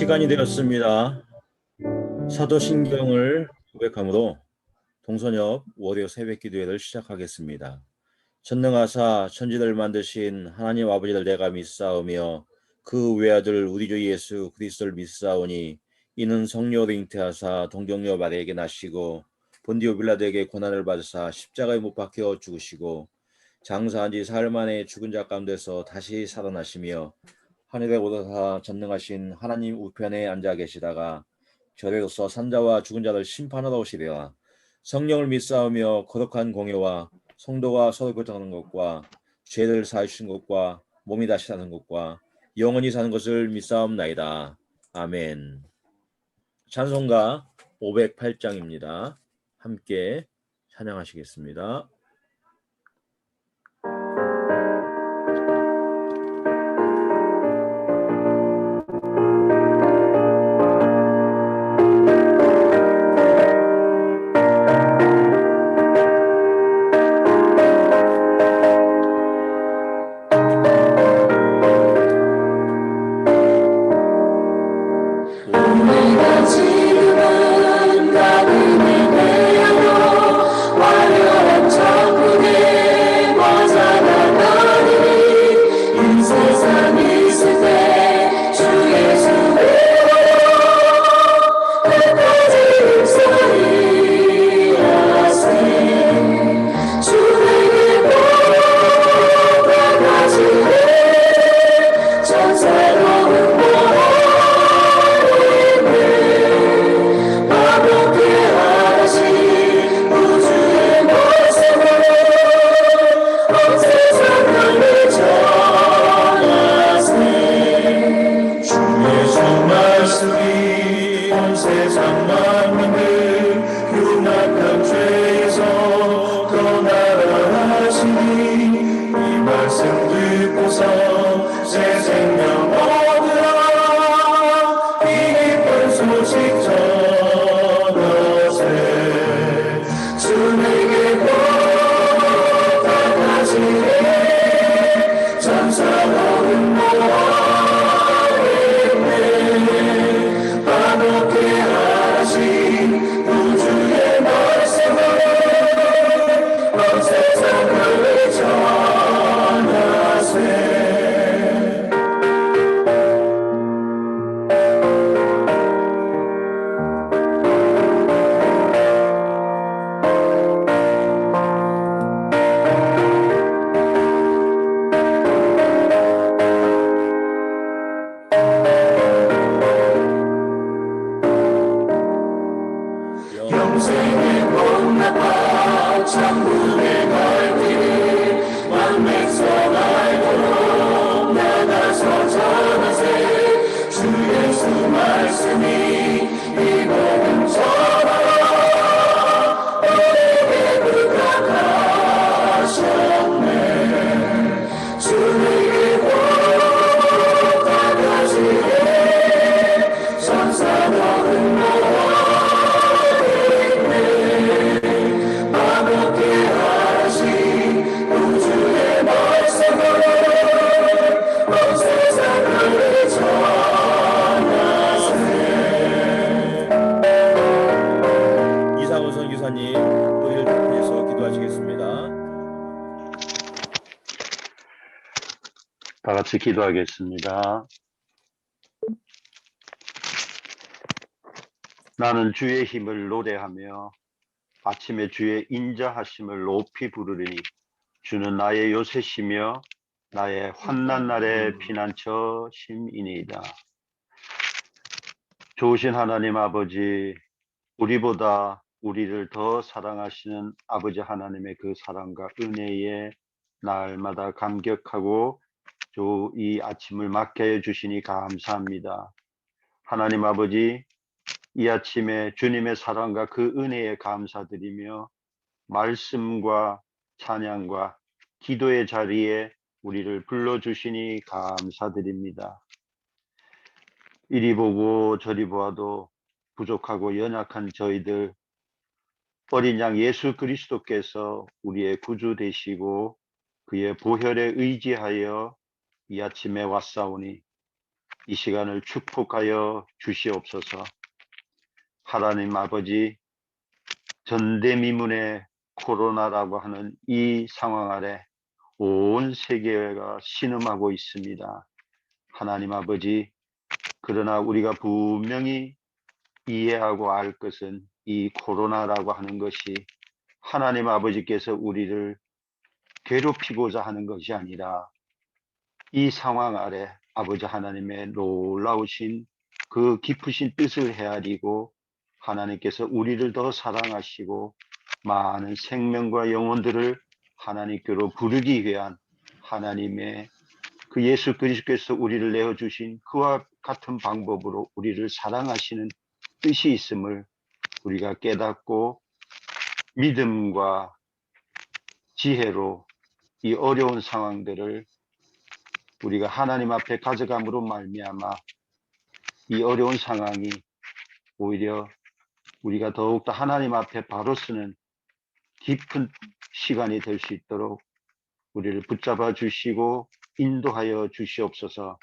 시간이 되었습니다. 사도신경을 고백함으로 동서녁 월요 새벽 기도회를 시작하겠습니다. 전능하사 천지를 만드신 하나님 아버지를 내가 믿사오며 그 외아들 우리 주 예수 그리스도를 믿사오니 이는 성령으로 잉태하사 동정녀 마리아에게 나시고 본디오 빌라도에게 고난을 받으사 십자가에 못 박혀 죽으시고 장사한 지 사흘 만에 죽은 자 가운데서 다시 살아나시며 하늘에 오르사 전능하신 하나님 우편에 앉아 계시다가 저리로서 산자와 죽은 자를 심판하러 오시리라. 성령을 믿사오며 거룩한 공예와 성도가 서로 교통하는 것과 죄를 사해 주신 것과 몸이 다시 사는 것과 영원히 사는 것을 믿사옵나이다. 아멘. 찬송가 508장입니다. 함께 찬양하시겠습니다. 다 같이 기도하겠습니다. 나는 주의 힘을 노래하며 아침에 주의 인자하심을 높이 부르리니 주는 나의 요새시며 나의 환난 날의 피난처 심이니이다. 좋으신 하나님 아버지, 우리보다 우리를 더 사랑하시는 아버지 하나님의 그 사랑과 은혜에 날마다 감격하고 이 아침을 맞게 해주시니 감사합니다. 하나님 아버지, 이 아침에 주님의 사랑과 그 은혜에 감사드리며 말씀과 찬양과 기도의 자리에 우리를 불러주시니 감사드립니다. 이리 보고 저리 보아도 부족하고 연약한 저희들, 어린 양 예수 그리스도께서 우리의 구주 되시고 그의 보혈에 의지하여 이 아침에 왔사오니 이 시간을 축복하여 주시옵소서. 하나님 아버지, 전대미문의 코로나라고 하는 이 상황 아래 온 세계가 신음하고 있습니다. 하나님 아버지, 그러나 우리가 분명히 이해하고 알 것은 이 코로나라고 하는 것이 하나님 아버지께서 우리를 괴롭히고자 하는 것이 아니라 이 상황 아래 아버지 하나님의 놀라우신 그 깊으신 뜻을 헤아리고 하나님께서 우리를 더 사랑하시고 많은 생명과 영혼들을 하나님께로 부르기 위한 하나님의 그 예수 그리스도께서 우리를 내어주신 그와 같은 방법으로 우리를 사랑하시는 뜻이 있음을 우리가 깨닫고 믿음과 지혜로 이 어려운 상황들을 우리가 하나님 앞에 가져감으로 말미암아 이 어려운 상황이 오히려 우리가 더욱더 하나님 앞에 바로 서는 깊은 시간이 될 수 있도록 우리를 붙잡아 주시고 인도하여 주시옵소서.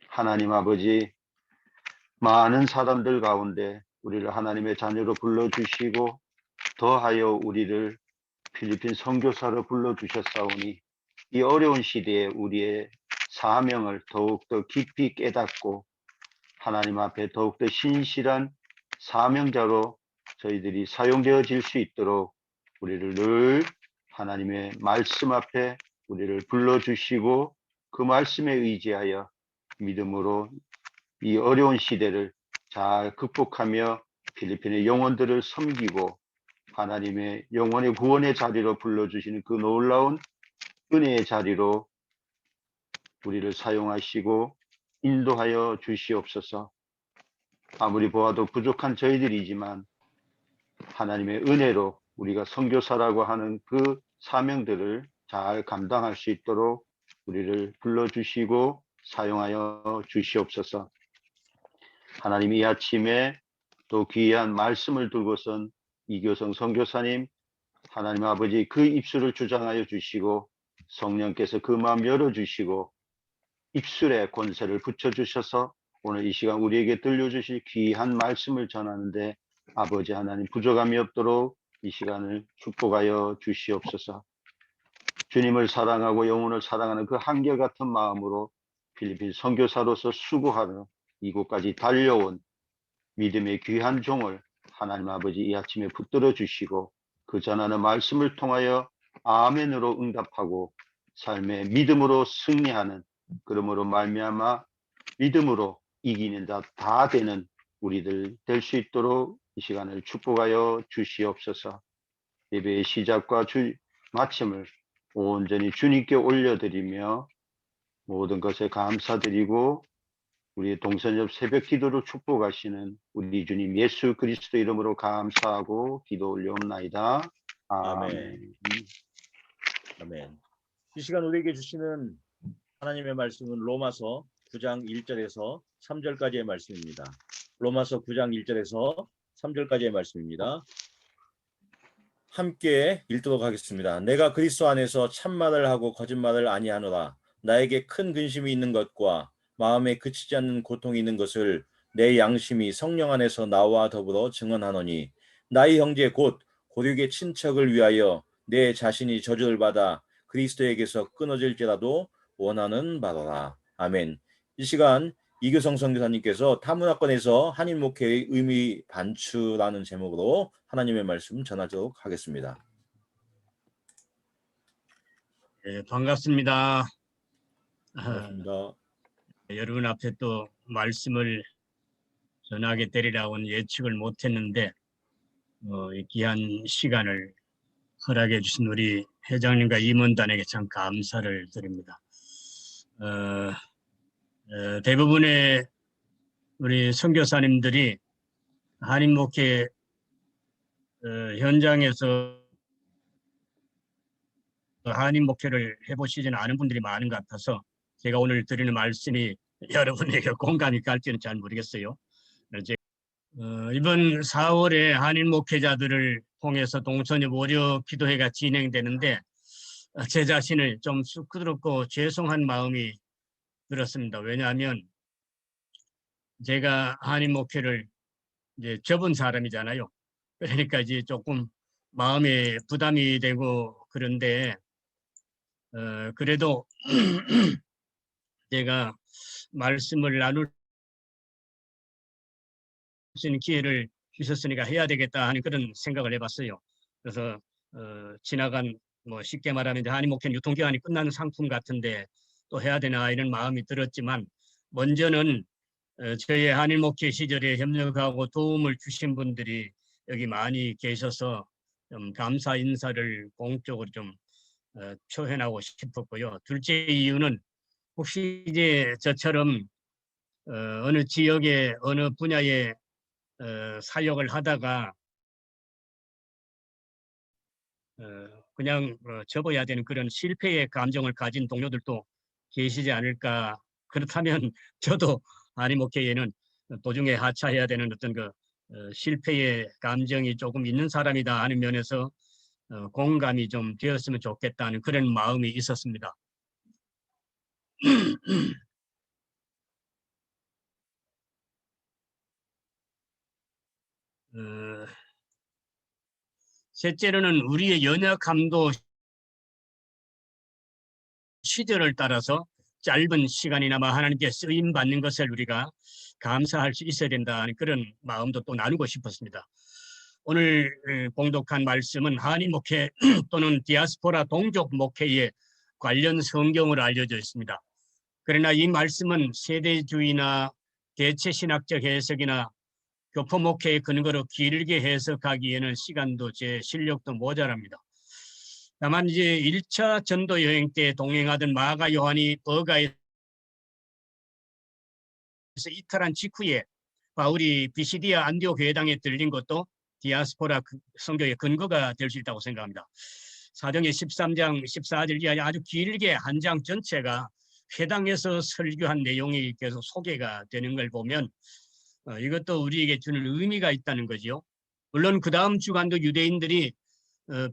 하나님 아버지, 많은 사람들 가운데 우리를 하나님의 자녀로 불러주시고 더하여 우리를 필리핀 선교사로 불러주셨사오니 이 어려운 시대에 우리의 사명을 더욱더 깊이 깨닫고 하나님 앞에 더욱더 신실한 사명자로 저희들이 사용되어질 수 있도록 우리를 늘 하나님의 말씀 앞에 우리를 불러주시고 그 말씀에 의지하여 믿음으로 이 어려운 시대를 잘 극복하며 필리핀의 영혼들을 섬기고 하나님의 영혼의 구원의 자리로 불러주시는 그 놀라운 은혜의 자리로 우리를 사용하시고 인도하여 주시옵소서. 아무리 보아도 부족한 저희들이지만 하나님의 은혜로 우리가 선교사라고 하는 그 사명들을 잘 감당할 수 있도록 우리를 불러주시고 사용하여 주시옵소서. 하나님, 이 아침에 또 귀한 말씀을 들고선 이교성 선교사님, 하나님 아버지 그 입술을 주장하여 주시고 성령께서 그 마음 열어주시고 입술에 권세를 붙여주셔서 오늘 이 시간 우리에게 들려주실 귀한 말씀을 전하는데 아버지 하나님 부족함이 없도록 이 시간을 축복하여 주시옵소서. 주님을 사랑하고 영혼을 사랑하는 그 한결같은 마음으로 필리핀 선교사로서 수고하며 이곳까지 달려온 믿음의 귀한 종을 하나님 아버지 이 아침에 붙들어 주시고 그 전하는 말씀을 통하여 아멘으로 응답하고 삶의 믿음으로 승리하는, 그러므로 말미암아 믿음으로 이기는 자 다 되는 우리들 될 수 있도록 이 시간을 축복하여 주시옵소서. 예배의 시작과 마침을 온전히 주님께 올려드리며 모든 것에 감사드리고 우리 동서옆 새벽 기도로 축복하시는 우리 주님 예수 그리스도 이름으로 감사하고 기도 올려옵나이다. 아멘. 아멘. 이 시간 우리에게 주시는 하나님의 말씀은 로마서 9장 1절에서 3절까지의 말씀입니다. 로마서 9장 1절에서 3절까지의 말씀입니다. 함께 읽도록 하겠습니다. 내가 그리스도 안에서 참말을 하고 거짓말을 아니하노라. 나에게 큰 근심이 있는 것과 마음에 그치지 않는 고통이 있는 것을 내 양심이 성령 안에서 나와 더불어 증언하노니 나의 형제 곧 고륙의 친척을 위하여 내 자신이 저주를 받아 그리스도에게서 끊어질지라도 원하는 바로라. 아멘. 이 시간 이교성 선교사님께서 타문화권에서 한인 목회의 의미 반추라는 제목으로 하나님의 말씀 전하도록 하겠습니다. 네, 반갑습니다. 반갑습니다. 여러분 앞에 또 말씀을 전하게 되리라고는 예측을 못했는데 이 귀한 시간을 허락해 주신 우리 회장님과 임원단에게 참 감사를 드립니다. 대부분의 우리 선교사님들이 한인 목회 현장에서 한인 목회를 해보시지는 않은 분들이 많은 것 같아서 제가 오늘 드리는 말씀이 여러분에게 공감이 갈지는 잘 모르겠어요. 이번 4월에 한인 목회자들을 통해서 동서녀 월요 기도회가 진행되는데 제 자신을 좀 쑥스럽고 죄송한 마음이 들었습니다. 왜냐하면 제가 한인 목회를 이제 접은 사람이잖아요. 그러니까 이제 조금 마음에 부담이 되고 그런데 그래도 제가 말씀을 나눌 수 있는 기회를 주셨으니까 해야 되겠다 하는 그런 생각을 해봤어요. 그래서 지나간 뭐 쉽게 말하면 이제 한인 목회는 유통기한이 끝나는 상품 같은데 또 해야 되나 이런 마음이 들었지만 먼저는 저희 한인 목회 시절에 협력하고 도움을 주신 분들이 여기 많이 계셔서 좀 감사 인사를 공적으로 좀 표현하고 싶었고요. 둘째 이유는 혹시 이제 저처럼 어느 지역의 어느 분야에 사역을 하다가 그냥 접어야 되는 그런 실패의 감정을 가진 동료들도 계시지 않을까. 그렇다면 저도 한인 목회에는 도중에 하차해야 되는 어떤 그 실패의 감정이 조금 있는 사람이다 하는 면에서 공감이 좀 되었으면 좋겠다는 그런 마음이 있었습니다. 셋째로는 우리의 연약함도 시절을 따라서 짧은 시간이나마 하나님께 쓰임 받는 것을 우리가 감사할 수 있어야 된다는 그런 마음도 또 나누고 싶었습니다. 오늘 봉독한 말씀은 한인 목회 또는 디아스포라 동족 목회에 관련 성경으로 알려져 있습니다. 그러나 이 말씀은 세대주의나 대체신학적 해석이나 교포 목회의 근거로 길게 해석하기에는 시간도 제 실력도 모자랍니다. 다만 이제 1차 전도 여행 때 동행하던 마가 요한이 버가에서 이탈한 직후에 바울이 비시디아 안디옥 회당에 들린 것도 디아스포라 선교의 근거가 될 수 있다고 생각합니다. 사도행전 13장 14절 이하에 아주 길게 한 장 전체가 회당에서 설교한 내용이 계속 소개가 되는 걸 보면 이것도 우리에게 주는 의미가 있다는 거죠. 물론 그 다음 주간도 유대인들이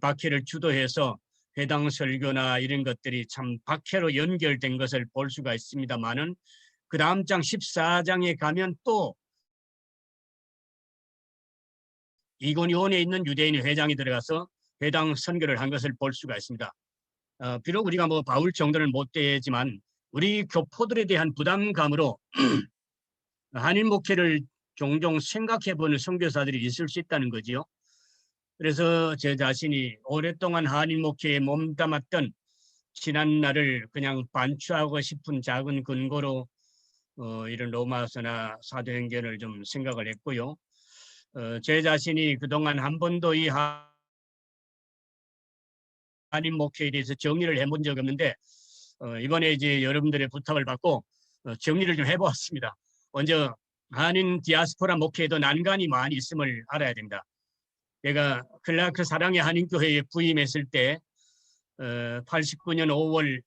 박해를 주도해서 회당 설교나 이런 것들이 참 박해로 연결된 것을 볼 수가 있습니다만은 그 다음 장 14장에 가면 또 이고니온에 있는 유대인 회장이 들어가서 회당 선교를 한 것을 볼 수가 있습니다. 비록 우리가 뭐 바울 정도는 못 되지만 우리 교포들에 대한 부담감으로 한인 목회를 종종 생각해보는 선교사들이 있을 수 있다는 거지요. 그래서 제 자신이 오랫동안 한인 목회에 몸담았던 지난 날을 그냥 반추하고 싶은 작은 근거로 이런 로마서나 사도행전을 좀 생각을 했고요. 제 자신이 그동안 한 번도 이 한인 목회에 대해서 정리를 해본 적이 없는데 이번에 이제 여러분들의 부탁을 받고 정리를 좀 해보았습니다. 먼저 한인 디아스포라 목회에도 난관이 많이 있음을 알아야 됩니다. 제가 클라크 사랑의 한인교회에 부임했을 때 89년 5월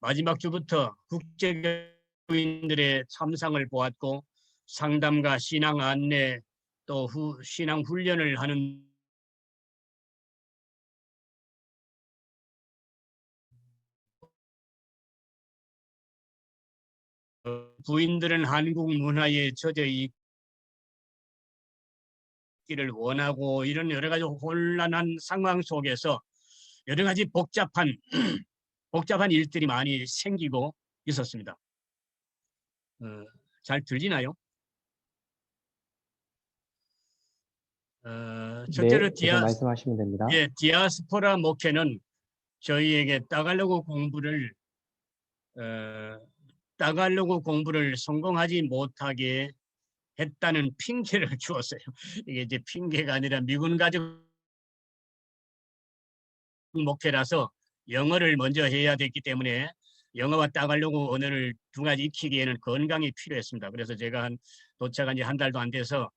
마지막 주부터 국제교인들의 참상을 보았고 상담과 신앙 안내 또 신앙 훈련을 하는 부인들은 한국 문화에 젖어 있기를 원하고 이런 여러 가지 혼란한 상황 속에서 여러 가지 복잡한 일들이 많이 생기고 있었습니다. 잘 들리나요? 첫째로 네, 계속 말씀하시면 됩니다. 디아스포라 목회는 저희에게 따갈로그 공부를 성공하지 못하게 했다는 핑계를 주었어요. 이게 이제 핑계가 아니라 미군 가족 목회라서 영어를 먼저 해야 됐기 때문에 영어와 따갈로그 언어를 두 가지 익히기에는 건강이 필요했습니다. 그래서 제가 도착한 지 한 달도 안 돼서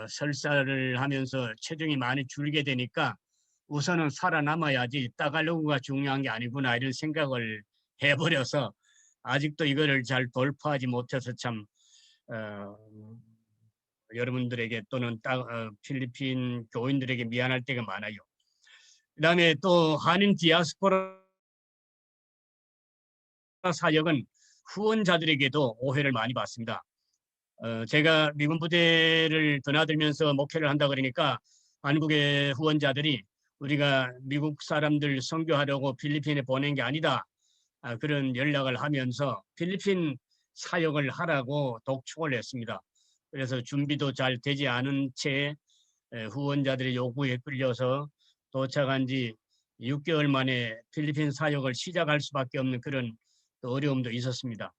설사를 하면서 체중이 많이 줄게 되니까 우선은 살아남아야지 따갈로그가 중요한 게 아니구나 이런 생각을 해버려서 아직도 이거를 잘 돌파하지 못해서 참 여러분들에게 또는 필리핀 교인들에게 미안할 때가 많아요. 그 다음에 또 한인 디아스포라 사역은 후원자들에게도 오해를 많이 받습니다. 제가 미군 부대를 드나들면서 목회를 한다 그러니까 한국의 후원자들이 우리가 미국 사람들 선교하려고 필리핀에 보낸 게 아니다. 그런 연락을 하면서 필리핀 사역을 하라고 독촉을 했습니다. 그래서 준비도 잘 되지 않은 채 후원자들의 요구에 끌려서 도착한 지 6개월 만에 필리핀 사역을 시작할 수밖에 없는 그런 어려움도 있었습니다.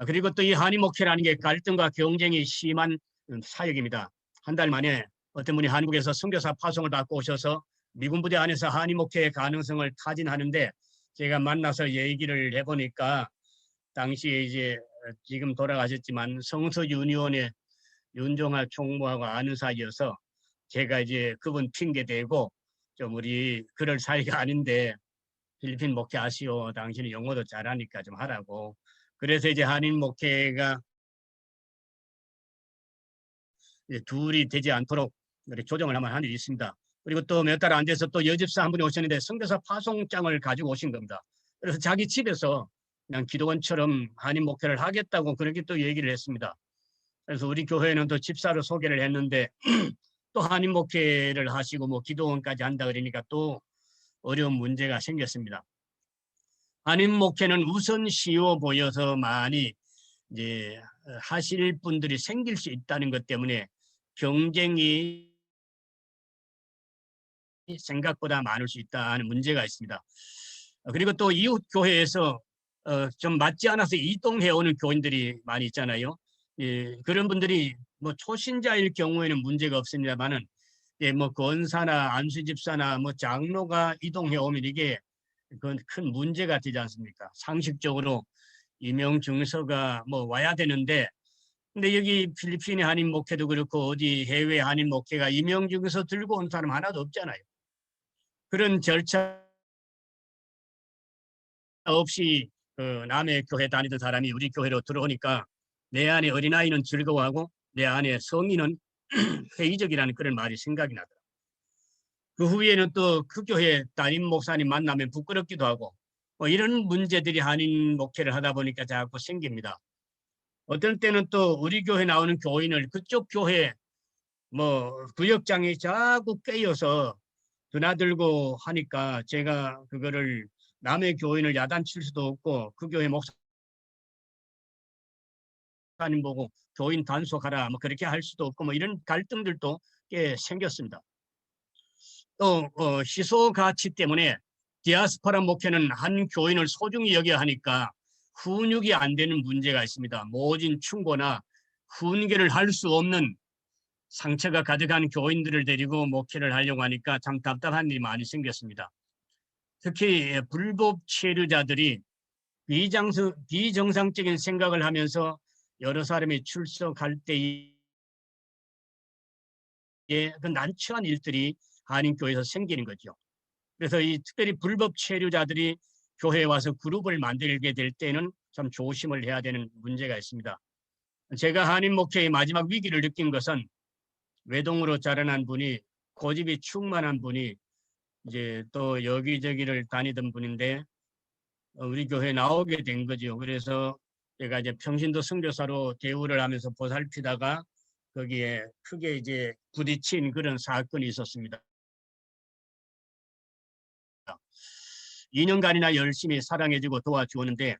그리고 또 이 한인 목회라는 게 갈등과 경쟁이 심한 사역입니다. 한 달 만에 어떤 분이 한국에서 선교사 파송을 받고 오셔서 미군 부대 안에서 한인 목회의 가능성을 타진하는데 제가 만나서 얘기를 해보니까 당시에 이제 지금 돌아가셨지만 성서 유니온의 윤종하 총무하고 아는 사이여서 제가 이제 그분 핑계 대고 좀 우리 그럴 사이가 아닌데 필리핀 목회하시오. 당신이 영어도 잘하니까 좀 하라고. 그래서 이제 한인 목회가 이제 둘이 되지 않도록 이렇게 조정을 한번 한 일이 있습니다. 그리고 또 몇 달 안 돼서 또 여집사 한 분이 오셨는데 선교사 파송장을 가지고 오신 겁니다. 그래서 자기 집에서 그냥 기도원처럼 한인 목회를 하겠다고 그렇게 또 얘기를 했습니다. 그래서 우리 교회는 또 집사로 소개를 했는데 또 한인 목회를 하시고 뭐 기도원까지 한다 그러니까 또 어려운 문제가 생겼습니다. 한인 목회는 우선 쉬워 보여서 많이 이제 하실 분들이 생길 수 있다는 것 때문에 경쟁이 생각보다 많을 수 있다는 문제가 있습니다. 그리고 또 이웃 교회에서 좀 맞지 않아서 이동해 오는 교인들이 많이 있잖아요. 예, 그런 분들이 뭐 초신자일 경우에는 문제가 없습니다만은 예, 뭐 권사나 안수집사나 뭐 장로가 이동해 오면 이게 그건 큰 문제가 되지 않습니까? 상식적으로 임용 증서가 뭐 와야 되는데 근데 여기 필리핀의 한인 목회도 그렇고 어디 해외 한인 목회가 임용 증서 들고 온 사람 하나도 없잖아요. 그런 절차 없이 남의 교회 다니던 사람이 우리 교회로 들어오니까 내 안에 어린아이는 즐거워하고 내 안에 성인은 회의적이라는 그런 말이 생각이 나더라고요. 그 후에는 또 그 교회 담임 목사님 만나면 부끄럽기도 하고 뭐 이런 문제들이 한인 목회를 하다 보니까 자꾸 생깁니다. 어떤 때는 또 우리 교회 나오는 교인을 그쪽 교회 뭐 구역장에 자꾸 깨어서 드나들고 하니까 제가 그거를 남의 교인을 야단칠 수도 없고 그 교회 목사님 보고 교인 단속하라 뭐 그렇게 할 수도 없고 뭐 이런 갈등들도 꽤 생겼습니다. 또 희소 가치 때문에 디아스포라 목회는 한 교인을 소중히 여겨야 하니까 훈육이 안 되는 문제가 있습니다. 모진 충고나 훈계를 할 수 없는 상처가 가득한 교인들을 데리고 목회를 하려고 하니까 참 답답한 일이 많이 생겼습니다. 특히 불법 체류자들이 비정상적인 생각을 하면서 여러 사람이 출석할 때에 그 난처한 일들이 한인교회에서 생기는 거죠. 그래서 이 특별히 불법 체류자들이 교회에 와서 그룹을 만들게 될 때는 참 조심을 해야 되는 문제가 있습니다. 제가 한인 목회의 마지막 위기를 느낀 것은 외동으로 자라난 분이 고집이 충만한 분이 이제 또 여기저기를 다니던 분인데 우리 교회에 나오게 된 거죠. 그래서 제가 이제 평신도 선교사로 대우를 하면서 보살피다가 거기에 크게 이제 부딪힌 그런 사건이 있었습니다. 2년간이나 열심히 사랑해주고 도와주었는데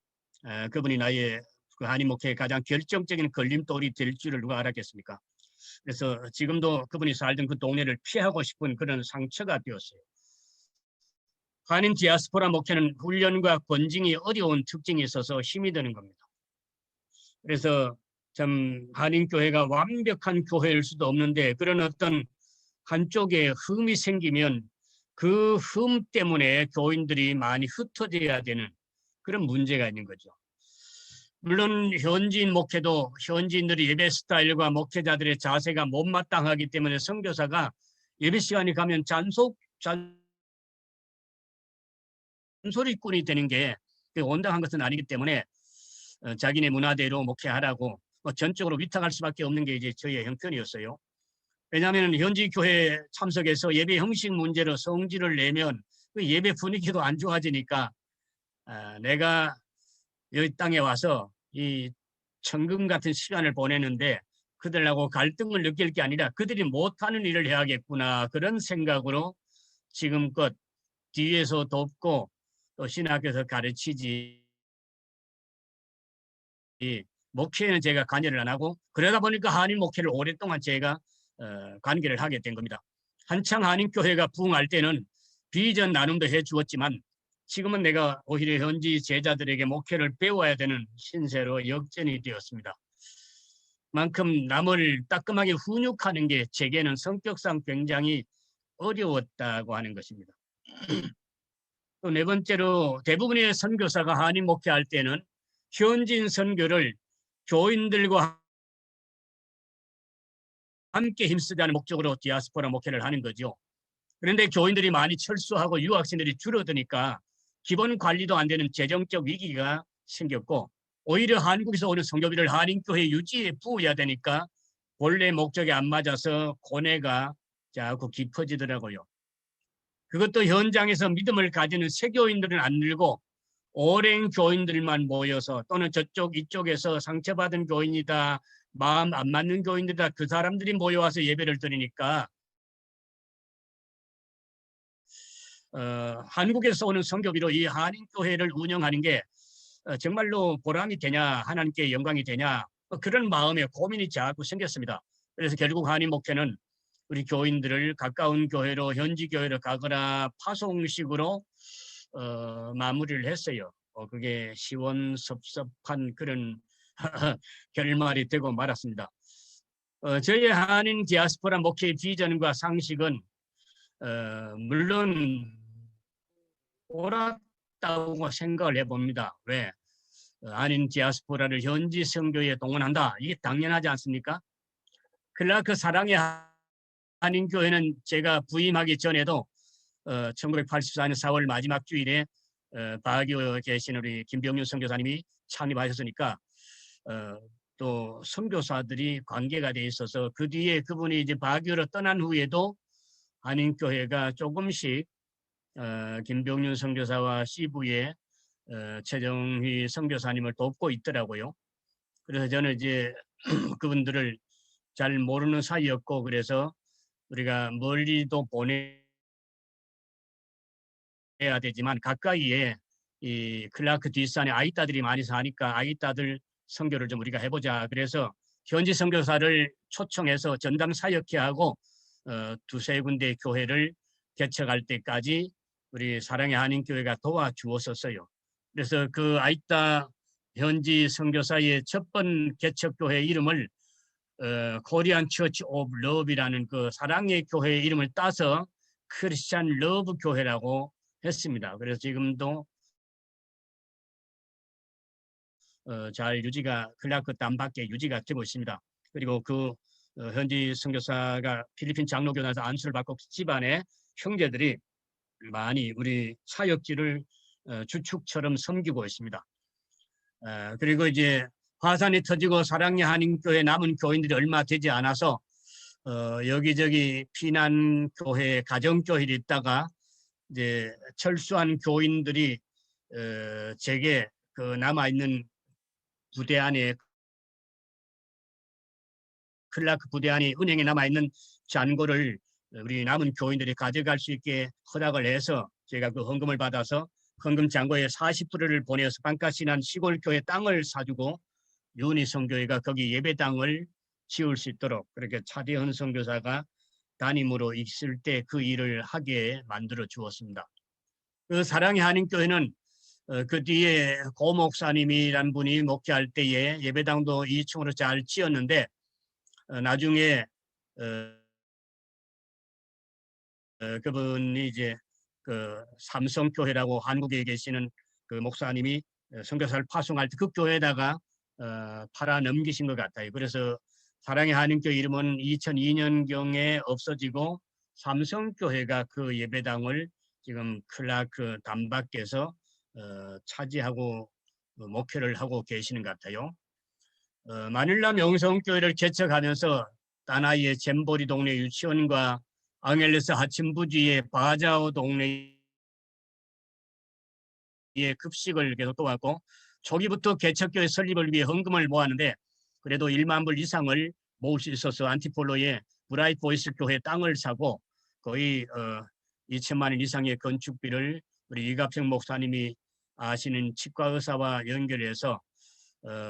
그분이 나의 그 한인 목회의 가장 결정적인 걸림돌이 될 줄을 누가 알았겠습니까? 그래서 지금도 그분이 살던 그 동네를 피하고 싶은 그런 상처가 되었어요. 한인 디아스포라 목회는 훈련과 권징이 어려운 특징이 있어서 힘이 드는 겁니다. 그래서 참 한인교회가 완벽한 교회일 수도 없는데 그런 어떤 한쪽에 흠이 생기면 그 흠 때문에 교인들이 많이 흩어져야 되는 그런 문제가 있는 거죠. 물론 현지인 목회도 현지인들이 예배 스타일과 목회자들의 자세가 못마땅하기 때문에 선교사가 예배 시간이 가면 잔소리꾼이 되는 게 온당한 것은 아니기 때문에 자기네 문화대로 목회하라고 전적으로 위탁할 수밖에 없는 게 이제 저희의 형편이었어요. 왜냐하면 현지 교회 참석해서 예배 형식 문제로 성질을 내면 그 예배 분위기도 안 좋아지니까 내가 여기 땅에 와서 이 천금 같은 시간을 보내는데 그들하고 갈등을 느낄 게 아니라 그들이 못하는 일을 해야겠구나 그런 생각으로 지금껏 뒤에서 돕고 또 신학교에서 가르치지 목회에는 제가 관여를 안 하고 그러다 보니까 한인 목회를 오랫동안 제가 관계를 하게 된 겁니다. 한창 한인교회가 부흥할 때는 비전 나눔도 해주었지만 지금은 내가 오히려 현지 제자들에게 목회를 배워야 되는 신세로 역전이 되었습니다. 만큼 남을 따끔하게 훈육하는 게 제게는 성격상 굉장히 어려웠다고 하는 것입니다. 또 네 번째로 대부분의 선교사가 한인 목회할 때는 현지인 선교를 교인들과 함께 힘쓰자는 목적으로 디아스포라 목회를 하는 거죠. 그런데 교인들이 많이 철수하고 유학생들이 줄어드니까 기본 관리도 안 되는 재정적 위기가 생겼고 오히려 한국에서 오는 선교비를 한인교회 유지에 부어야 되니까 본래 목적에 안 맞아서 고뇌가 자꾸 깊어지더라고요. 그것도 현장에서 믿음을 가지는 새교인들은 안 늘고 오랜 교인들만 모여서 또는 저쪽 이쪽에서 상처받은 교인이다, 마음 안 맞는 교인들이다 그 사람들이 모여와서 예배를 드리니까 한국에서 오는 선교비로 이 한인교회를 운영하는 게 정말로 보람이 되냐 하나님께 영광이 되냐 그런 마음에 고민이 자꾸 생겼습니다. 그래서 결국 한인 목회는 우리 교인들을 가까운 교회로 현지 교회로 가거나 파송식으로 마무리를 했어요. 그게 시원섭섭한 그런 결말이 되고 말았습니다. 저희 한인 디아스포라 목회의 비전과 상식은 물론 옳았다고 생각을 해봅니다. 왜? 한인 디아스포라를 현지 선교에 동원한다. 이게 당연하지 않습니까? 그러나 그 사랑의 한인교회는 제가 부임하기 전에도 1984년 4월 마지막 주일에 바교에 계신 우리 김병윤 선교사님이 창립하셨으니까 또 선교사들이 관계가 돼 있어서 그 뒤에 그분이 이제 바교로 떠난 후에도 한인교회가 조금씩 김병윤 선교사와 시부의 최정희 선교사님을 돕고 있더라고요. 그래서 저는 이제 그분들을 잘 모르는 사이였고 그래서 우리가 멀리도 보내야 되지만 가까이에 이 클라크 뒷산에 아이따들이 많이 사니까 아이따들 선교를 좀 우리가 해보자. 그래서 현지 선교사를 초청해서 전담 사역회 하고 두세 군데 교회를 개척할 때까지 우리 사랑의 한인교회가 도와주었었어요. 그래서 그 아이따 현지 선교사의 첫 번 개척교회 이름을 코리안 처치 오브 러브이라는 그 사랑의 교회의 이름을 따서 크리스찬 러브 교회라고 했습니다. 그래서 지금도 잘 유지가 클라크 담밖에 유지가 되고 있습니다. 그리고 그 현지 선교사가 필리핀 장로교단에서 안수를 받고 집안의 형제들이 많이 우리 사역지를 주축처럼 섬기고 있습니다. 그리고 이제 화산이 터지고 사랑의 한인교회 남은 교인들이 얼마 되지 않아서 여기저기 피난교회, 가정교회에 있다가 이제 철수한 교인들이 제게 그 남아있는 부대 안에 클라크 부대 안에 은행에 남아있는 잔고를 우리 남은 교인들이 가져갈 수 있게 허락을 해서 제가 그 헌금을 받아서 헌금 잔고에 40%를 보내서 반가신한 시골교회 땅을 사주고 윤희 선교회가 거기 예배당을 지을 수 있도록 그렇게 차대헌 선교사가 담임으로 있을 때 그 일을 하게 만들어 주었습니다. 그 사랑의 한인교회는 그 뒤에 고 목사님이란 분이 목회할 때에 예배당도 2층으로 잘 지었는데 나중에 그분이 이제 그 삼성교회라고 한국에 계시는 그 목사님이 선교사를 파송할 때 그 교회에다가 팔아 넘기신 것 같아요. 그래서 사랑의 한인교회 이름은 2002년경에 없어지고 삼성교회가 그 예배당을 지금 클라크 담밖에서 차지하고 목회를 하고 계시는 것 같아요. 마닐라 명성교회를 개척하면서 다나이의 잼보리 동네 유치원과 앙헬레스 하침부지의 바자오 동네의 급식을 계속 도왔고 초기부터 개척교회 설립을 위해 헌금을 모았는데 그래도 1만 불 이상을 모을 수 있어서 안티폴로의 브라이트 보이스 교회 땅을 사고 거의 2천만 원 이상의 건축비를 우리 이갑생 목사님이 아시는 치과 의사와 연결해서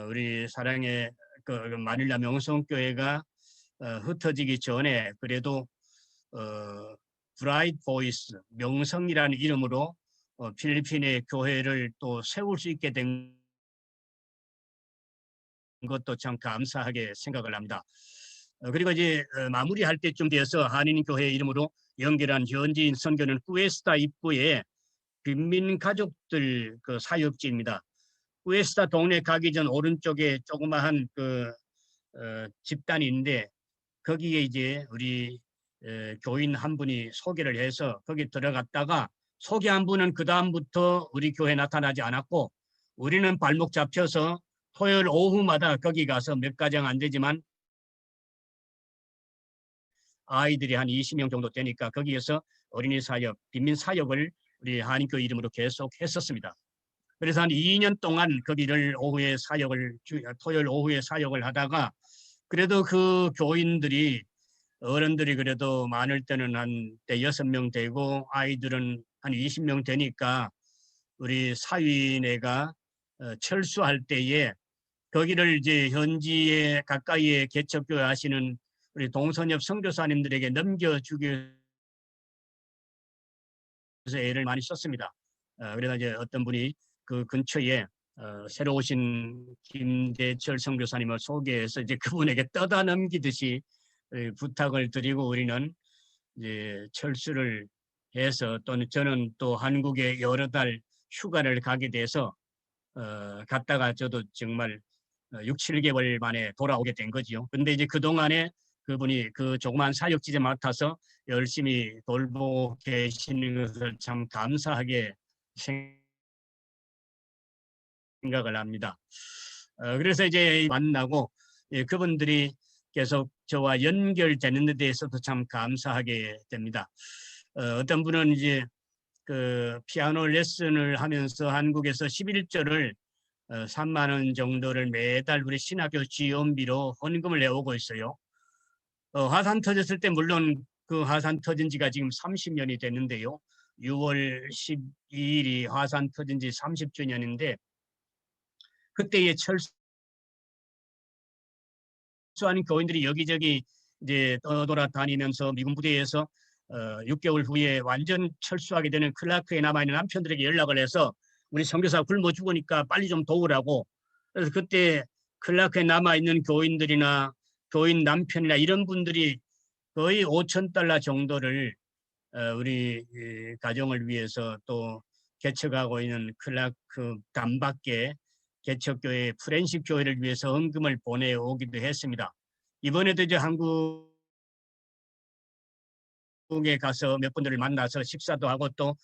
우리 사랑의 그 마닐라 명성교회가 흩어지기 전에 그래도 브라이트 보이스 명성이라는 이름으로 필리핀의 교회를 또 세울 수 있게 된 것도 참 감사하게 생각을 합니다. 그리고 이제 마무리할 때쯤 되어서 한인교회 이름으로 연결한 현지인 선교는 꾸에스타 입구에 빈민 가족들 그 사역지입니다. 꾸에스타 동네 가기 전 오른쪽에 조그마한 그 집단이 있는데 거기에 이제 우리 교인 한 분이 소개를 해서 거기 들어갔다가 소개한 분은 그 다음부터 우리 교회에 나타나지 않았고 우리는 발목 잡혀서 토요일 오후마다 거기 가서 몇 가정 안 되지만 아이들이 한 20명 정도 되니까 거기에서 어린이 사역, 빈민 사역을 우리 한인교회 이름으로 계속 했었습니다. 그래서 한 2년 동안 거기를 오후에 사역을, 토요일 오후에 사역을 하다가 그래도 그 교인들이 어른들이 그래도 많을 때는 한 6명 되고 아이들은 한 20명 되니까 우리 사위네가 철수할 때에 거기를 이제 현지에 가까이에 개척교회 하시는 우리 동선엽 선교사님들에게 넘겨주기 위해서 애를 많이 썼습니다. 그래서 이제 어떤 분이 그 근처에 새로 오신 김대철 선교사님을 소개해서 이제 그분에게 떠다 넘기듯이 부탁을 드리고 우리는 이제 철수를 해서 또는 저는 또 한국에 여러 달 휴가를 가게 돼서 갔다가 저도 정말 6, 7개월 만에 돌아오게 된 거지요. 근데 이제 그동안에 그분이 그 조그만 사역지에 맡아서 열심히 돌보고 계시는 것을 참 감사하게 생각을 합니다. 그래서 이제 만나고 그분들이 계속 저와 연결되는 데 대해서도 참 감사하게 됩니다. 어떤 분은 이제 그 피아노 레슨을 하면서 한국에서 11조를 3만 원 정도를 매달 우리 신학교 지원비로 헌금을 내오고 있어요. 화산 터졌을 때 물론 그 화산 터진 지가 지금 30년이 됐는데요. 6월 12일이 화산 터진 지 30주년인데 그때의 철수하는 교인들이 여기저기 이제 떠돌아다니면서 미군 부대에서 6개월 후에 완전 철수하게 되는 클라크에 남아있는 남편들에게 연락을 해서 우리 선교사 굶어 죽으니까 빨리 좀 도우라고. 그래서 그때 클라크에 남아있는 교인들이나 교인 남편이나 이런 분들이 거의 5,000달러 정도를 우리 가정을 위해서 또 개척하고 있는 클라크 단밖에 개척교회 프렌십 교회를 위해서 헌금을 보내오기도 했습니다. 이번에도 이제 한국에 가서 몇 분들을 만나서 식사도 하고 또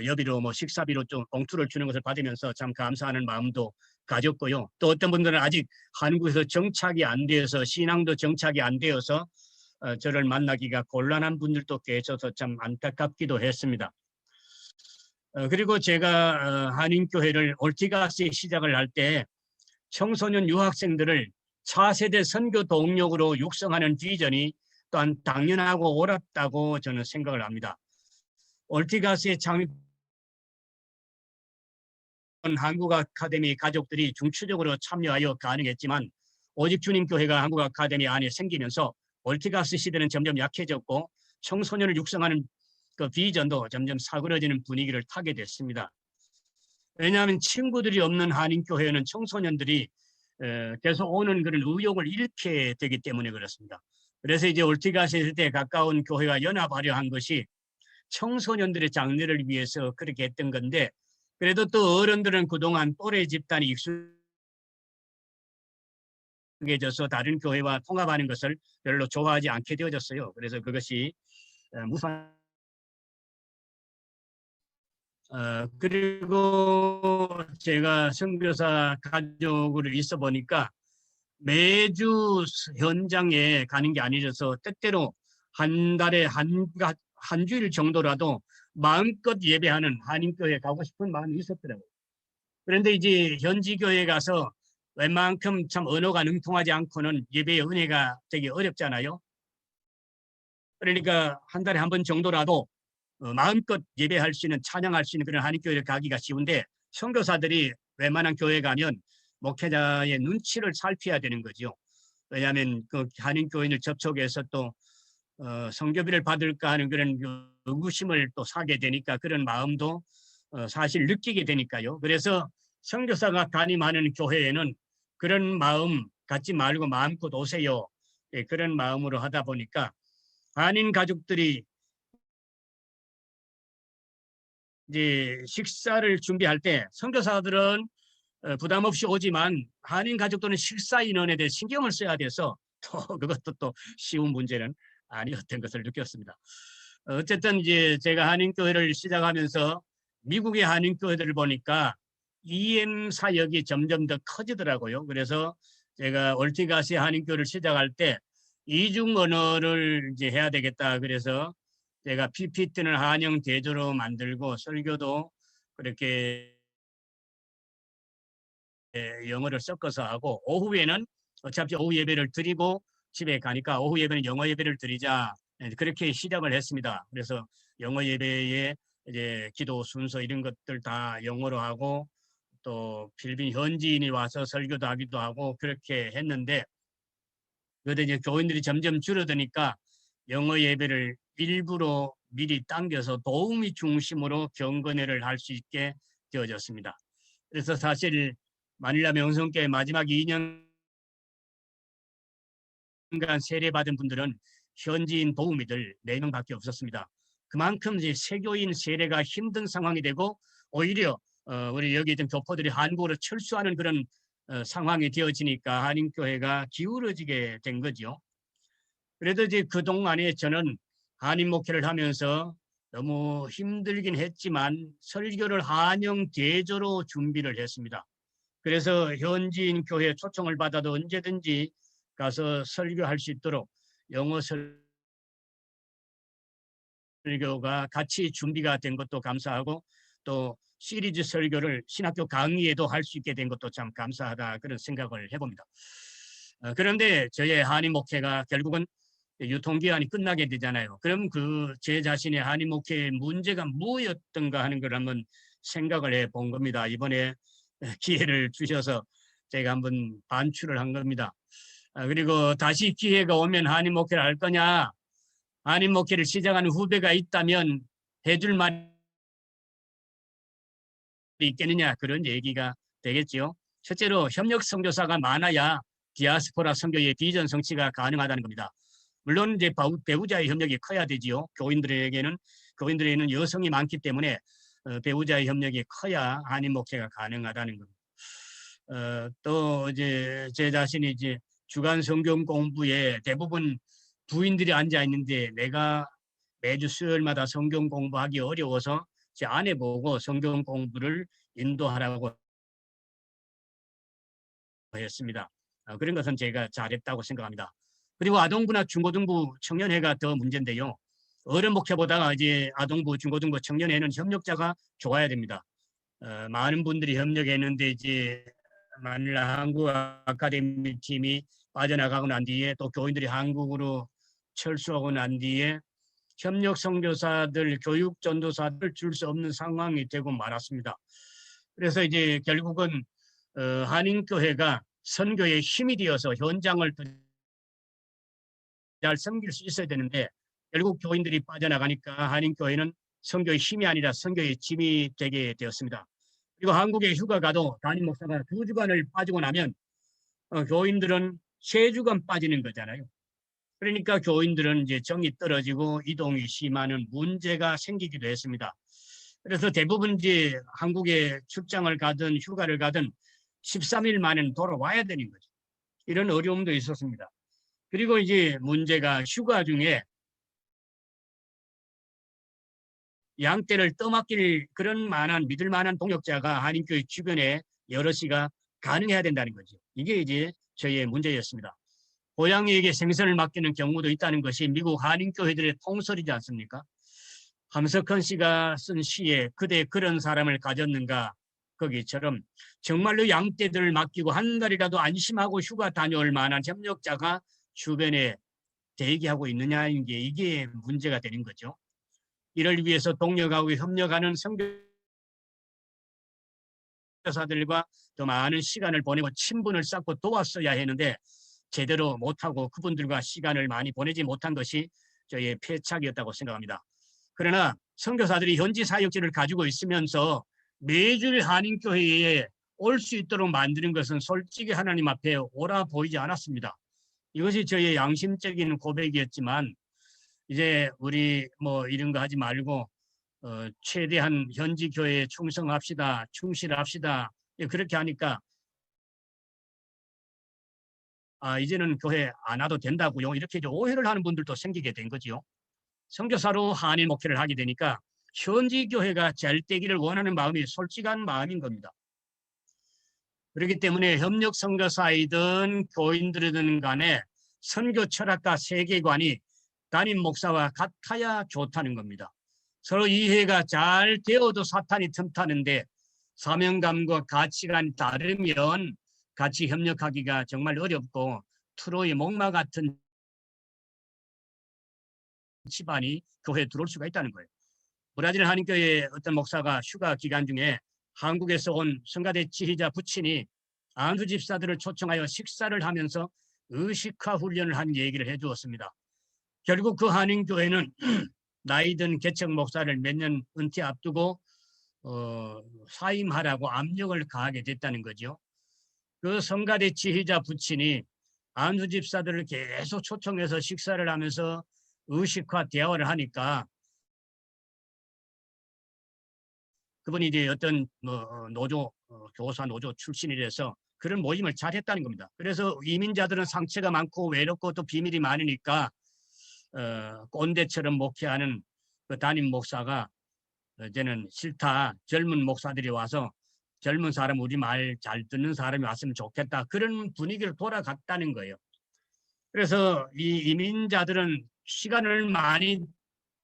여비로 뭐 식사비로 좀 봉투를 주는 것을 받으면서 참 감사하는 마음도 가졌고요. 또 어떤 분들은 아직 한국에서 정착이 안 되어서 신앙도 정착이 안 되어서 저를 만나기가 곤란한 분들도 계셔서 참 안타깝기도 했습니다. 그리고 제가 한인교회를 올티가스에 시작을 할 때 청소년 유학생들을 차세대 선교 동력으로 육성하는 비전이 또한 당연하고 옳았다고 저는 생각을 합니다. 올티가스의 창립 한국 아카데미 가족들이 중추적으로 참여하여 가능했지만 오직 주님교회가 한국 아카데미 안에 생기면서 올티가스 시대는 점점 약해졌고 청소년을 육성하는 그 비전도 점점 사그러지는 분위기를 타게 됐습니다. 왜냐하면 친구들이 없는 한인교회는 청소년들이 계속 오는 그런 의욕을 잃게 되기 때문에 그렇습니다. 그래서 이제 올티가스 때 가까운 교회가 연합하려 한 것이 청소년들의 장래를 위해서 그렇게 했던 건데 그래도 또 어른들은 그동안 또래 집단이 익숙해져서 다른 교회와 통합하는 것을 별로 좋아하지 않게 되어졌어요. 그래서 그것이 무슨 그리고 제가 선교사 가족으로 있어 보니까 매주 현장에 가는 게 아니라서 때때로 한 달에 한 주일 정도라도 마음껏 예배하는 한인교회 가고 싶은 마음이 있었더라고요. 그런데 이제 현지 교회에 가서 웬만큼 참 언어가 능통하지 않고는 예배의 은혜가 되게 어렵잖아요. 그러니까 한 달에 한 번 정도라도 마음껏 예배할 수 있는, 찬양할 수 있는 그런 한인교회를 가기가 쉬운데, 선교사들이 웬만한 교회 가면 목회자의 눈치를 살펴야 되는 거죠. 왜냐하면 그 한인교인을 접촉해서 또 선교비를 받을까 하는 그런 의구심을 또 사게 되니까, 그런 마음도 사실 느끼게 되니까요. 그래서 선교사가 가임하는 교회에는 그런 마음 갖지 말고 마음껏 오세요. 예, 그런 마음으로 하다 보니까 한인 가족들이 이제 식사를 준비할 때 선교사들은 부담 없이 오지만 한인 가족들은 식사 인원에 대해 신경을 써야 돼서 또 그것도 또 쉬운 문제는 아니었던 것을 느꼈습니다. 어쨌든 이제 제가 한인교회를 시작하면서 미국의 한인교회들을 보니까 EM 사역이 점점 더 커지더라고요. 그래서 제가 올티가시 한인교회를 시작할 때 이중 언어를 이제 해야 되겠다. 그래서 제가 PPT는 한영 대조로 만들고 설교도 그렇게 영어를 섞어서 하고, 오후에는 어차피 오후 예배를 드리고 집에 가니까 오후 예배는 영어 예배를 드리자, 그렇게 시작을 했습니다. 그래서 영어 예배에 이제 기도 순서 이런 것들 다 영어로 하고, 또 필리핀 현지인이 와서 설교도 하기도 하고 그렇게 했는데, 그런데 이제 교인들이 점점 줄어드니까 영어 예배를 일부러 미리 당겨서 도우미 중심으로 경건회를 할 수 있게 되어졌습니다. 그래서 사실 마닐라 명성교회 마지막 2년간 세례받은 분들은 현지인 도우미들 4명밖에 없었습니다. 그만큼 이제 세교인 세례가 힘든 상황이 되고, 오히려 우리 여기 있던 교포들이 한국으로 철수하는 그런 상황이 되어지니까 한인교회가 기울어지게 된 거죠. 그래도 이제 그동안에 저는 한인 목회를 하면서 너무 힘들긴 했지만 설교를 한영 대조로 준비를 했습니다. 그래서 현지인 교회 초청을 받아도 언제든지 가서 설교할 수 있도록 영어 설교가 같이 준비가 된 것도 감사하고, 또 시리즈 설교를 신학교 강의에도 할 수 있게 된 것도 참 감사하다, 그런 생각을 해봅니다. 그런데 저의 한인 목회가 결국은 유통기한이 끝나게 되잖아요. 그럼 그 제 자신의 한인 목회의 문제가 뭐였던가 하는 걸 한번 생각을 해본 겁니다. 이번에 기회를 주셔서 제가 한번 반출을 한 겁니다. 그리고 다시 기회가 오면 한인 목회를 할 거냐, 한인 목회를 시작하는 후배가 있다면 해줄 말이 있겠느냐, 그런 얘기가 되겠지요. 첫째로 협력 선교사가 많아야 디아스포라 선교의 비전 성취가 가능하다는 겁니다. 물론 이제 배우자의 협력이 커야 되지요. 교인들에게는 여성이 많기 때문에 배우자의 협력이 커야 한인 목회가 가능하다는 겁니다. 또 이제 제 자신이 이제 주간 성경 공부에 대부분 부인들이 앉아 있는데 내가 매주 수요일마다 성경 공부하기 어려워서 제 아내 보고 성경 공부를 인도하라고 했습니다. 그런 것은 제가 잘했다고 생각합니다. 그리고 아동부나 중고등부 청년회가 더 문제인데요. 어른 목회보다가 이제 아동부, 중고등부, 청년회는 협력자가 좋아야 됩니다. 많은 분들이 협력했는데 이제 마닐라 한국 아카데미 팀이 빠져나가고 난 뒤에, 또 교인들이 한국으로 철수하고 난 뒤에 협력 선교사들, 교육 전도사들 줄 수 없는 상황이 되고 말았습니다. 그래서 이제 결국은 한인교회가 선교의 힘이 되어서 현장을 잘 섬길 수 있어야 되는데, 결국 교인들이 빠져나가니까 한인교회는 선교의 힘이 아니라 선교의 짐이 되게 되었습니다. 그리고 한국에 휴가 가도 담임 목사가 2주간을 빠지고 나면 교인들은 3주간 빠지는 거잖아요. 그러니까 교인들은 이제 정이 떨어지고 이동이 심하는 문제가 생기기도 했습니다. 그래서 대부분 이제 한국에 출장을 가든 휴가를 가든 13일 만에는 돌아와야 되는 거죠. 이런 어려움도 있었습니다. 그리고 이제 문제가 휴가 중에 양떼를 떠맡길 그런 믿을 만한 동역자가 한인교회 주변에 여럿이가 가능해야 된다는 거죠. 이게 이제 저희의 문제였습니다. 고양이에게 생선을 맡기는 경우도 있다는 것이 미국 한인교회들의 통설이지 않습니까? 함석헌 씨가 쓴 시에 그대 그런 사람을 가졌는가, 거기처럼 정말로 양떼들을 맡기고 한 달이라도 안심하고 휴가 다녀올 만한 협력자가 주변에 대기하고 있느냐는 게 이게 문제가 되는 거죠. 이를 위해서 동력하고 협력하는 선교사들과 더 많은 시간을 보내고 친분을 쌓고 도왔어야 했는데 제대로 못하고 그분들과 시간을 많이 보내지 못한 것이 저의 패착이었다고 생각합니다. 그러나 선교사들이 현지 사역지를 가지고 있으면서 매주일 한인교회에 올 수 있도록 만드는 것은 솔직히 하나님 앞에 옳아 보이지 않았습니다. 이것이 저의 양심적인 고백이었지만 이제 우리 뭐 이런 거 하지 말고 최대한 현지 교회에 충성합시다, 충실합시다. 그렇게 하니까 이제는 교회 안 와도 된다고요. 이렇게 오해를 하는 분들도 생기게 된 거지요. 선교사로 한인 목회를 하게 되니까 현지 교회가 잘 되기를 원하는 마음이 솔직한 마음인 겁니다. 그렇기 때문에 협력 선교사이든 교인들이든 간에 선교 철학과 세계관이 담임 목사와 같아야 좋다는 겁니다. 서로 이해가 잘 되어도 사탄이 틈타는데 사명감과 가치관이 다르면 같이 협력하기가 정말 어렵고 트로이 목마 같은 집안이 교회에 들어올 수가 있다는 거예요. 브라질 한인교회 어떤 목사가 휴가 기간 중에 한국에서 온 성가대 지휘자 부친이 안수 집사들을 초청하여 식사를 하면서 의식화 훈련을 한 얘기를 해주었습니다. 결국 그 한인교회는 나이든 개척 목사를 몇 년 은퇴 앞두고 사임하라고 압력을 가하게 됐다는 거죠. 그 성가대 지휘자 부친이 안수 집사들을 계속 초청해서 식사를 하면서 의식화 대화를 하니까 그분이 이제 어떤 노조 교사 노조 출신이라서 그런 모임을 잘 했다는 겁니다. 그래서 이민자들은 상처가 많고 외롭고 또 비밀이 많으니까 꼰대처럼 목회하는 그 담임 목사가 이제는 싫다. 젊은 목사들이 와서 젊은 사람 우리 말 잘 듣는 사람이 왔으면 좋겠다. 그런 분위기를 돌아갔다는 거예요. 그래서 이 이민자들은 시간을 많이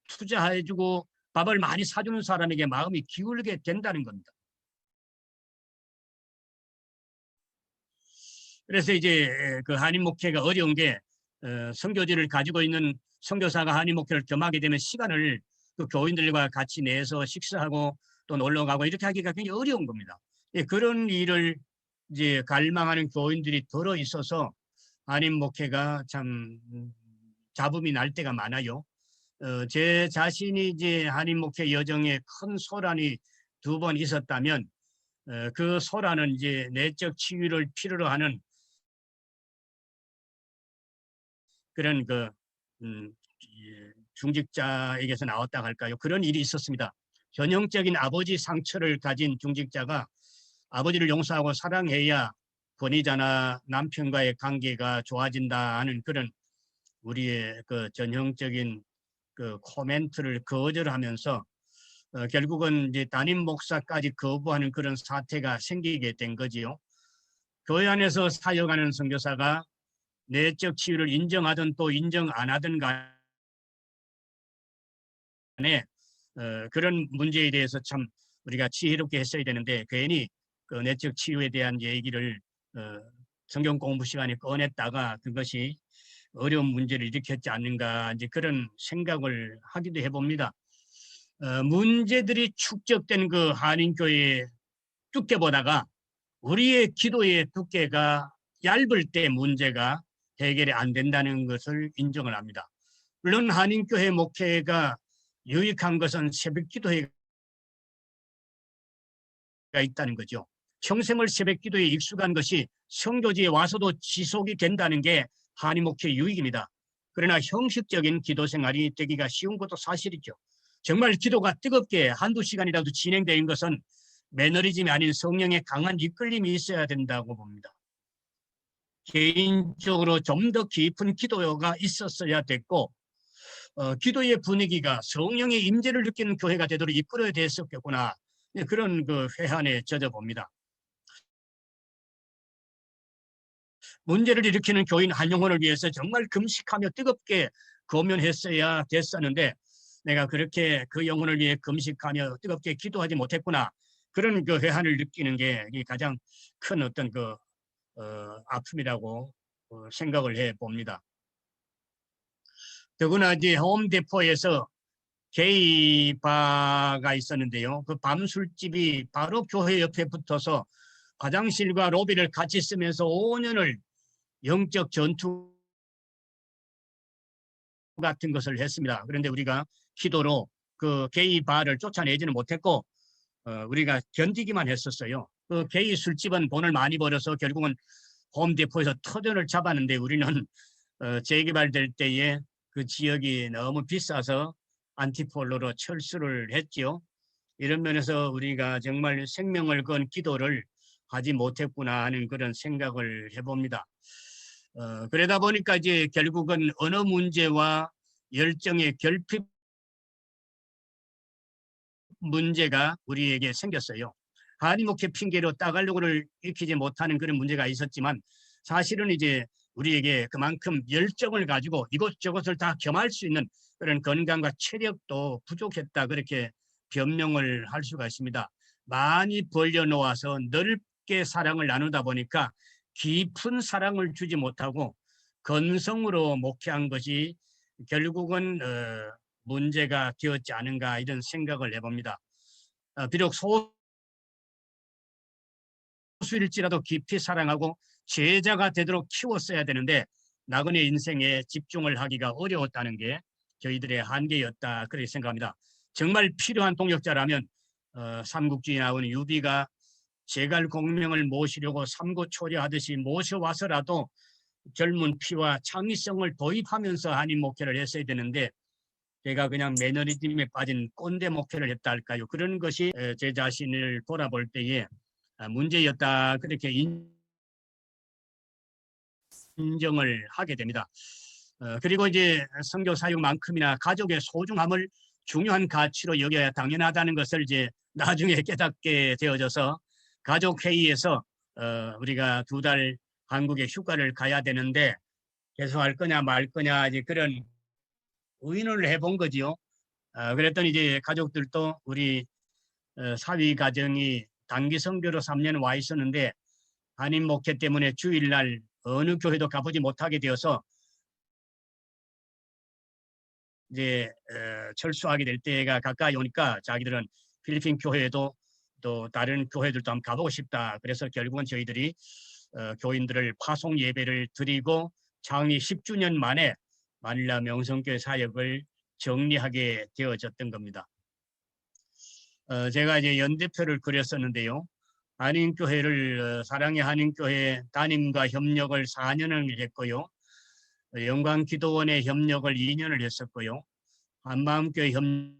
투자해주고 밥을 많이 사주는 사람에게 마음이 기울게 된다는 겁니다. 그래서 이제 그 한인 목회가 어려운 게 선교지를 가지고 있는 선교사가 한인 목회를 겸하게 되면 시간을 그 교인들과 같이 내서 식사하고 또 놀러 가고 이렇게 하기가 굉장히 어려운 겁니다. 그런 일을 이제 갈망하는 교인들이 들어 있어서 한인 목회가 참 잡음이 날 때가 많아요. 제 자신이 이제 한인 목회 여정에 큰 소란이 2번 있었다면 그 소란은 이제 내적 치유를 필요로 하는 그런 그 중직자에게서 나왔다 할까요? 그런 일이 있었습니다. 전형적인 아버지 상처를 가진 중직자가 아버지를 용서하고 사랑해야 권위자나 남편과의 관계가 좋아진다 하는 그런 우리의 그 전형적인 그 코멘트를 거절하면서 결국은 이제 담임 목사까지 거부하는 그런 사태가 생기게 된 거지요. 교회 안에서 사역하는 선교사가 내적 치유를 인정하든 또 인정 안 하든 간에 그런 문제에 대해서 참 우리가 지혜롭게 했어야 되는데 괜히 그 내적 치유에 대한 얘기를 성경 공부 시간에 꺼냈다가 그것이 어려운 문제를 일으켰지 않는가 이제 그런 생각을 하기도 해봅니다. 문제들이 축적된 그 한인교회의 두께보다가 우리의 기도의 두께가 얇을 때 문제가 해결이 안 된다는 것을 인정을 합니다. 물론 한인교회 목회가 유익한 것은 새벽기도회가 있다는 거죠. 평생을 새벽기도에 익숙한 것이 성교지에 와서도 지속이 된다는 게 한인 목회의 유익입니다. 그러나 형식적인 기도 생활이 되기가 쉬운 것도 사실이죠. 정말 기도가 뜨겁게 한두 시간이라도 진행되는 것은 매너리즘이 아닌 성령의 강한 이끌림이 있어야 된다고 봅니다. 개인적으로 좀 더 깊은 기도가 있었어야 됐고 기도의 분위기가 성령의 임재를 느끼는 교회가 되도록 이끌어야 됐었겠구나. 그런 그 회한에 젖어 봅니다. 문제를 일으키는 교인 한 영혼을 위해서 정말 금식하며 뜨겁게 고면했어야 됐었는데 내가 그렇게 그 영혼을 위해 금식하며 뜨겁게 기도하지 못했구나. 그런 그 회한을 느끼는 게 이게 가장 큰 어떤 그 아픔이라고 생각을 해 봅니다. 더구나 이제 홈데포에서 게이바가 있었는데요. 그 밤술집이 바로 교회 옆에 붙어서 화장실과 로비를 같이 쓰면서 5년을 영적 전투 같은 것을 했습니다. 그런데 우리가 기도로 그 게이바를 쫓아내지는 못했고 우리가 견디기만 했었어요. 그 게이 술집은 돈을 많이 벌어서 결국은 홈데포에서 터전을 잡았는데 우리는 재개발될 때에 그 지역이 너무 비싸서 안티폴로로 철수를 했지요. 이런 면에서 우리가 정말 생명을 건 기도를 하지 못했구나 하는 그런 생각을 해봅니다. 그러다 보니까 이제 결국은 언어 문제와 열정의 결핍 문제가 우리에게 생겼어요. 한인목회 핑계로 따갈로그를 익히지 못하는 그런 문제가 있었지만 사실은 이제 우리에게 그만큼 열정을 가지고 이것저것을 다 겸할 수 있는 그런 건강과 체력도 부족했다, 그렇게 변명을 할 수가 있습니다. 많이 벌려놓아서 넓게 사랑을 나누다 보니까 깊은 사랑을 주지 못하고 건성으로 목회한 것이 결국은 문제가 되었지 않은가, 이런 생각을 해봅니다. 비록 소수일지라도 깊이 사랑하고 제자가 되도록 키웠어야 되는데 나그네 인생에 집중을 하기가 어려웠다는 게 저희들의 한계였다, 그렇게 생각합니다. 정말 필요한 동역자라면 삼국지에 나오는 유비가 제갈 공명을 모시려고 삼고초려하듯이 모셔와서라도 젊은 피와 창의성을 도입하면서 한인 목회를 했어야 되는데 제가 그냥 매너리즘에 빠진 꼰대 목회를 했다 할까요? 그런 것이 제 자신을 돌아볼 때에 문제였다, 그렇게 인정을 하게 됩니다. 그리고 이제 선교 사역만큼이나 가족의 소중함을 중요한 가치로 여겨야 당연하다는 것을 이제 나중에 깨닫게 되어져서 가족 회의에서 우리가 2달 한국에 휴가를 가야 되는데 계속할 거냐 말 거냐 이제 그런 의논을 해본 거지요. 그랬더니 이제 가족들도 우리 사위 가정이 단기 선교로 3년 와 있었는데 한인 목회 때문에 주일날 어느 교회도 가보지 못하게 되어서 이제 철수하게 될 때가 가까이 오니까 자기들은 필리핀 교회도 또 다른 교회들도 한번 가보고 싶다. 그래서 결국은 저희들이 교인들을 파송 예배를 드리고 창립 10주년 만에 마닐라 명성교회 사역을 정리하게 되어졌던 겁니다. 제가 이제 연대표를 그렸었는데요. 한인교회를 사랑의 한인교회 담임과 협력을 4년을 했고요. 영광기도원의 협력을 2년을 했었고요. 한마음교회 협력을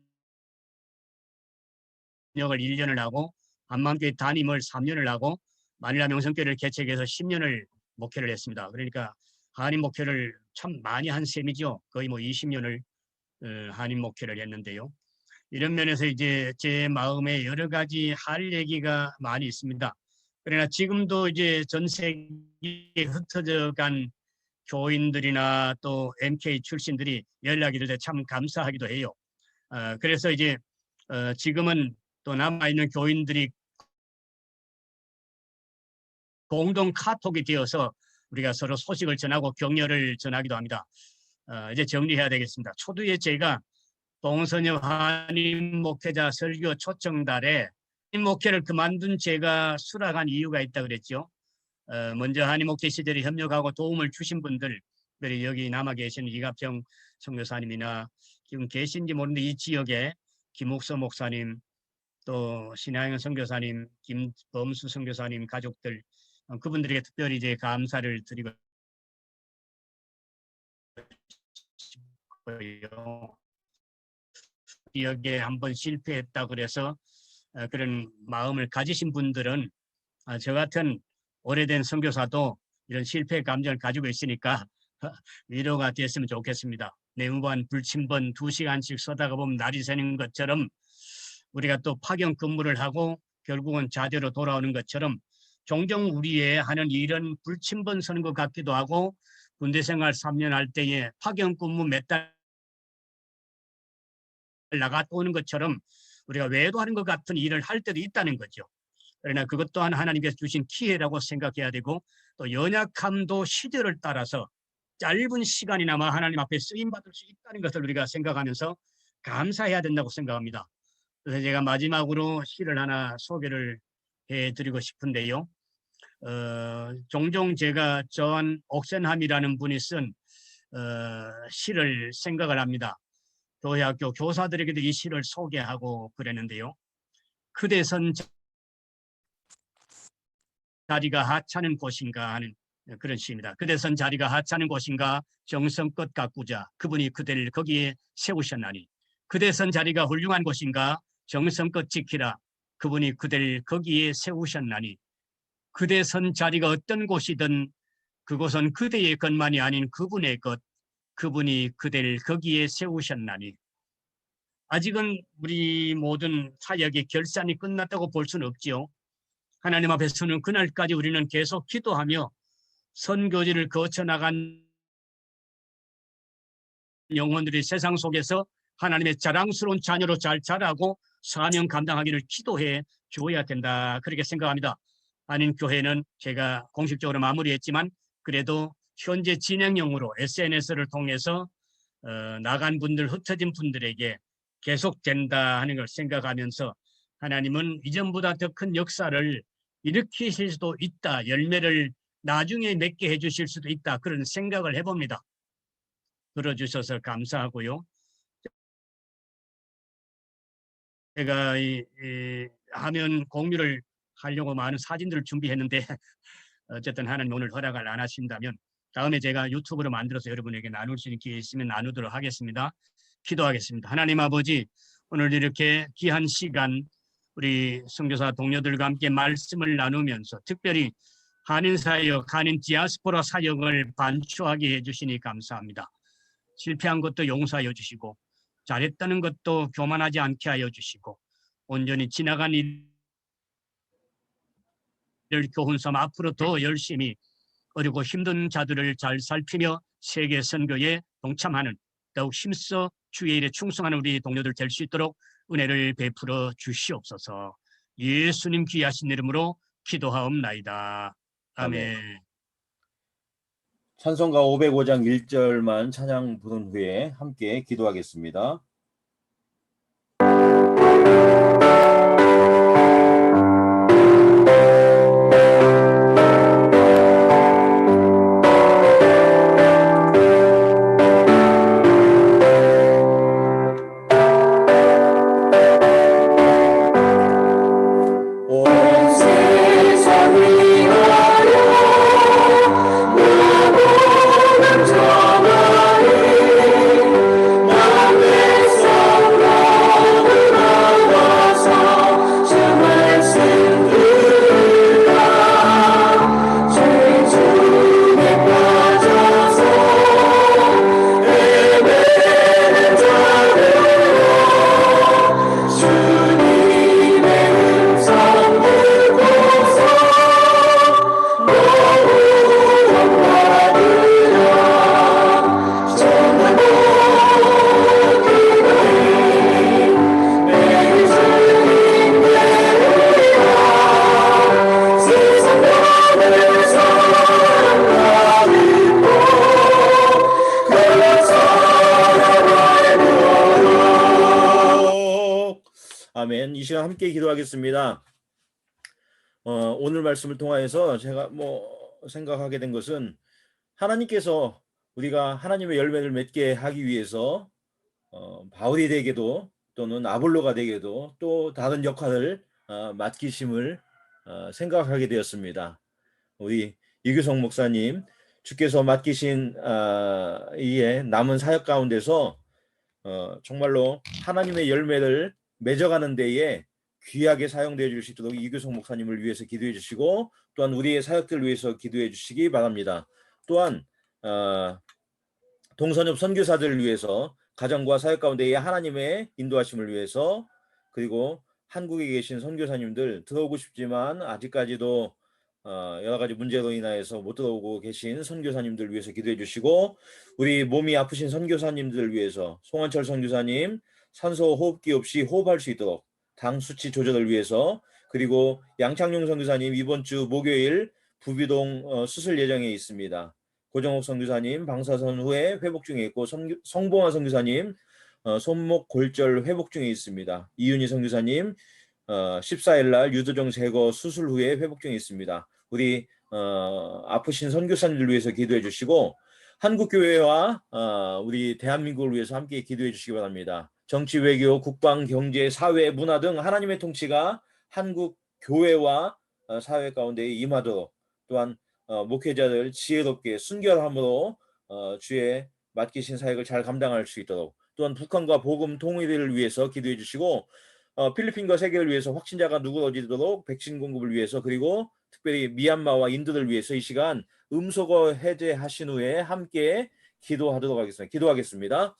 1년을 하고 한마음교회 담임을 3년을 하고 마닐라 명성교회를 개척해서 10년을 목회를 했습니다. 그러니까 한인 목회를 참 많이 한 셈이죠. 거의 뭐 20년을 한인 목회를 했는데요. 이런 면에서 이제 제 마음에 여러 가지 할 얘기가 많이 있습니다. 그러나 지금도 이제 전 세계에 흩어져 간 교인들이나 또 MK 출신들이 연락이 될 때 참 감사하기도 해요. 그래서 이제 지금은 또 남아있는 교인들이 공동 카톡이 되어서 우리가 서로 소식을 전하고 격려를 전하기도 합니다. 이제 정리해야 되겠습니다. 초두에 제가 동선엽 한인 목회자 설교 초청달에 한인 목회를 그만둔 제가 수락한 이유가 있다 그랬죠. 먼저 한인 목회 시절에 협력하고 도움을 주신 분들, 특별히 여기 남아 계시는 이갑정 선교사님이나 지금 계신지 모르는데 이 지역에 김옥서 목사님, 또 신하영 선교사님, 김범수 선교사님 가족들, 그분들에게 특별히 이제 감사를 드리고 싶고요. 여기에 한번 실패했다 그래서 그런 마음을 가지신 분들은 저 같은 오래된 선교사도 이런 실패 감정을 가지고 있으니까 위로가 됐으면 좋겠습니다. 내무반 불침번 2시간씩 서다가 보면 날이 새는 것처럼 우리가 또 파견 근무를 하고 결국은 자대로 돌아오는 것처럼 종종 우리의 하는 일은 불침번 서는 것 같기도 하고 군대 생활 3년 할 때에 파견 근무 몇 달 나갔다 오는 것처럼 우리가 외도하는 것 같은 일을 할 때도 있다는 거죠. 그러나 그것 또한 하나님께서 주신 기회라고 생각해야 되고 또 연약함도 시대를 따라서 짧은 시간이나마 하나님 앞에 쓰임받을 수 있다는 것을 우리가 생각하면서 감사해야 된다고 생각합니다. 그래서 제가 마지막으로 시를 하나 소개를 해드리고 싶은데요. 종종 제가 존 옥센함이라는 분이 쓴 시를 생각을 합니다. 교회학교 교사들에게도 이 시를 소개하고 그랬는데요. 그대선 자리가 하찮은 곳인가 하는 그런 시입니다. 그대선 자리가 하찮은 곳인가 정성껏 가꾸자 그분이 그대를 거기에 세우셨나니 그대선 자리가 훌륭한 곳인가 정성껏 지키라 그분이 그대를 거기에 세우셨나니 그대선 자리가 어떤 곳이든 그곳은 그대의 것만이 아닌 그분의 것 그분이 그대를 거기에 세우셨나니 아직은 우리 모든 사역의 결산이 끝났다고 볼 수는 없지요. 하나님 앞에서는 그날까지 우리는 계속 기도하며 선교지를 거쳐나간 영혼들이 세상 속에서 하나님의 자랑스러운 자녀로 잘 자라고 사명 감당하기를 기도해 주어야 된다. 그렇게 생각합니다. 한인교회는 제가 공식적으로 마무리했지만 그래도 현재 진행형으로 SNS를 통해서 나간 분들, 흩어진 분들에게 계속된다 하는 걸 생각하면서 하나님은 이전보다 더 큰 역사를 일으키실 수도 있다. 열매를 나중에 맺게 해주실 수도 있다. 그런 생각을 해봅니다. 들어주셔서 감사하고요. 제가 이 화면 공유를 하려고 많은 사진들을 준비했는데 어쨌든 하나님 오늘 허락을 안 하신다면 다음에 제가 유튜브로 만들어서 여러분에게 나눌 수 있는 기회 있으면 나누도록 하겠습니다. 기도하겠습니다. 하나님 아버지, 오늘 이렇게 귀한 시간 우리 선교사 동료들과 함께 말씀을 나누면서 특별히 한인 사역, 한인 디아스포라 사역을 반추하게 해주시니 감사합니다. 실패한 것도 용서하여 주시고 잘했다는 것도 교만하지 않게 하여 주시고 온전히 지나간 일을 교훈 삼아 앞으로 더 열심히 어리고 힘든 자들을 잘 살피며 세계 선교에 동참하는 더욱 힘써 주의 일에 충성하는 우리 동료들 될 수 있도록 은혜를 베풀어 주시옵소서. 예수님 귀하신 이름으로 기도하옵나이다. 아멘. 찬송가 505장 1절만 찬양 부른 후에 함께 기도하겠습니다. 아멘. 이 시간 함께 기도하겠습니다. 오늘 말씀을 통하여서 제가 생각하게 된 것은 하나님께서 우리가 하나님의 열매를 맺게 하기 위해서 바울이 되게도 또는 아볼로가 되게도 또 다른 역할을 맡기심을 생각하게 되었습니다. 우리 이규성 목사님 주께서 맡기신 이에 남은 사역 가운데서 정말로 하나님의 열매를 맺어가는 데에 귀하게 사용되어 주실 수 있도록 이규성 목사님을 위해서 기도해 주시고 또한 우리의 사역들을 위해서 기도해 주시기 바랍니다. 또한 동선협 선교사들을 위해서 가정과 사역 가운데에 하나님의 인도하심을 위해서 그리고 한국에 계신 선교사님들 들어오고 싶지만 아직까지도 여러 가지 문제로 인하여서 못 들어오고 계신 선교사님들 위해서 기도해 주시고 우리 몸이 아프신 선교사님들 위해서 송한철 선교사님 산소 호흡기 없이 호흡할 수 있도록 당 수치 조절을 위해서, 그리고 양창용 선교사님 이번 주 목요일 부비동 수술 예정에 있습니다. 고정옥 선교사님 방사선 후에 회복 중에 있고, 성봉화 선교사님 손목 골절 회복 중에 있습니다. 이윤희 선교사님 14일 날 유도종 제거 수술 후에 회복 중에 있습니다. 우리 아프신 선교사님들 위해서 기도해 주시고, 한국교회와 우리 대한민국을 위해서 함께 기도해 주시기 바랍니다. 정치, 외교, 국방, 경제, 사회, 문화 등 하나님의 통치가 한국 교회와 사회 가운데 임하도록, 또한 목회자들 지혜롭게 순결함으로 주의 맡기신 사역을 잘 감당할 수 있도록, 또한 북한과 복음 통일을 위해서 기도해 주시고, 필리핀과 세계를 위해서 확진자가 누그러지도록 백신 공급을 위해서, 그리고 특별히 미얀마와 인도를 위해서 이 시간 음소거 해제하신 후에 함께 기도하도록 하겠습니다. 기도하겠습니다.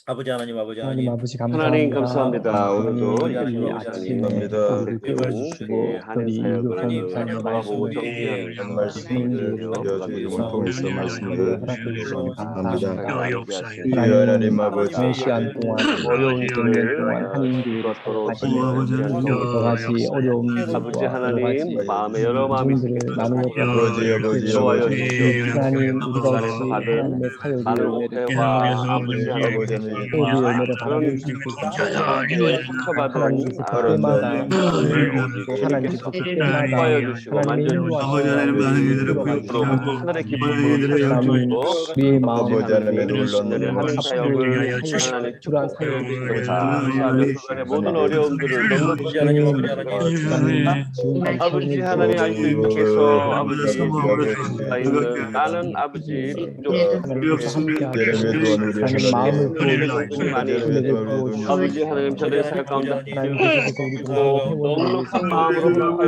아버지 하나님, 아버지 하나님, 아버지 감사합니다. 하나님 감사합니다. 오늘도 하나님, 이 아버지 아침에 감사합니다. 우리를 깨워주시고 하나님, 하는 사역을 하나님, 돌아보고 하나님, 정리하는 하나님, 말씀을 통해서 말씀을 감사합니다. 하나님 아버지 이 시간 동안 어려운 때를 동안 한인교회로 사역하시는 여러 가지 어려움들과 아버지 여러 하나님 가지 마음에 여러 마음이 문제를 나누고 아버지 좋아요 하나님 우리가 없이 하나님의 사역의 많은 열매를 오해와 아버지 하나님 사역의 열매를 바라볼 수 있고 상처받은 하나님께서 그때마다 하나님께서 그때마다 도와주시고 하나님의 하늘의 기쁨으로 하나님 우리의 마음을 아버지 하나님의 놀라는 하는 사역을 하나님 필요한 사역을 감사하며 그간의 모든 어려움들을 넉넉히 하나님, 아버지 하나님, 아버지 하나님 하나님께서 아버지 가 있는 나는 아버지 하나님 마음을 아버지 하나님 저의 살 가운데 넉넉한 마음으로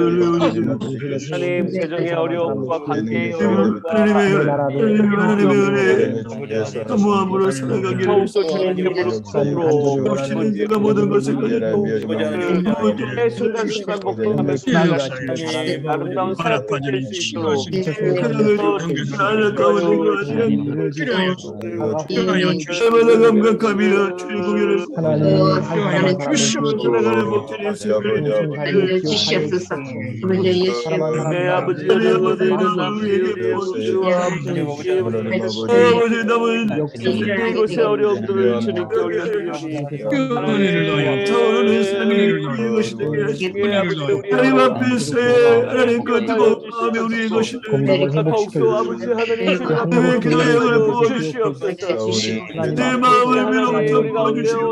하나님 세정의 어려움과 관계의 어려움과 사모함으로 살아가기를 더욱더 주님께 무릎으로 없이는 네가 모든 것을 매 순간순간 목도하면서 나가시는 아름다운 사역을 될 수 있도록 주님을 감각하며 주의 공연을 주시옵소서. 내 아버지 아버지 남은 이곳의 어려움들을 주님께 올려드리오니 타오르는 삶이 우리의 것이 되게 하시고 하나님 앞에서의 하나님과 뜨거운 마음이 우리의 것이 되게 더욱더 아버지 하나님 기도의 영을 부어주시옵소서. 내 마음을 밀어붙여 부어주시고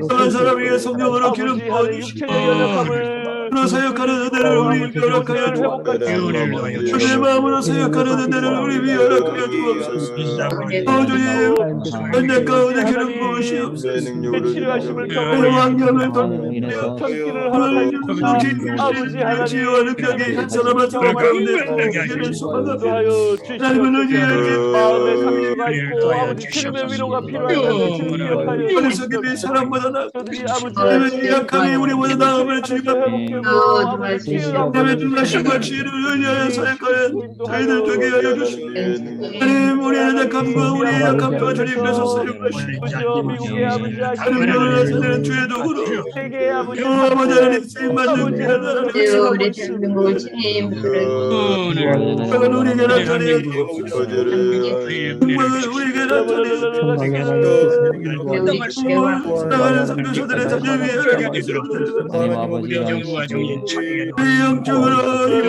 다른 사람 위에 성령으로 기름 부어주시고 로 사역하는 은혜를 우리 허락하여 주옵소서. 내 마음으로 사역하는 은혜를 우리 위해 허락하여 주옵소서. 주님 내 가운데 기름 부으시옵소서. 치료하심을 왕년을 던지며 편기를 허락하여 주옵소서. 아버지 하나님 지혜와 능력이 한 사람한 사람 가운데 기를 소망하며 하여 하나님을 의지하여 마음에 상처가 있고 아버지 주님의 위로가 필요할 때 주님 기억하여 어리석임이 사람보다 나 저들이 아버지 하나님의 약함이 우리보다 나음을 주님과 아버지 치유하고 하나님의 중하심과 지혜를 의지하여 사역하여 저희들 되게 하여 주시고 하나님 우리의 약함과 우리의 약함과 주님께서 사용하시고 미국의 아버지 하나님 명을 하시는 주의 도구로 세계의 아버지 아버지 하나님 쓰임 받는 귀한 나라를 우리 대한민국을 주님 평안은 우리에게 나타내 평강은 우리에게 나타내 사랑하는 성도들의 자녀 위에 영구와 정인 영적으로 하늘을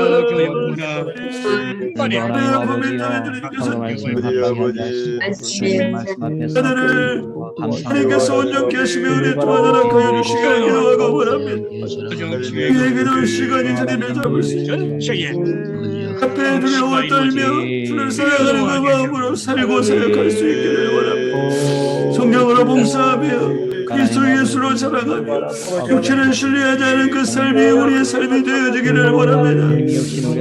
하나님께서 온전케 하시며 은혜 또한 허락하여 주시기 기도하고 원합니다. 우리에게도 시간이 자리를 잡을 수 있게 앞에 두려워 떨며 주를 사랑하는 그 마음으로 살고 사역할 수 있기를 원합니다. 성령으로 봉사하며 그리스도 예수로 사랑하며 육체를 신뢰하지 않은 그 삶이 우리의 삶이 되어지기를 원합니다.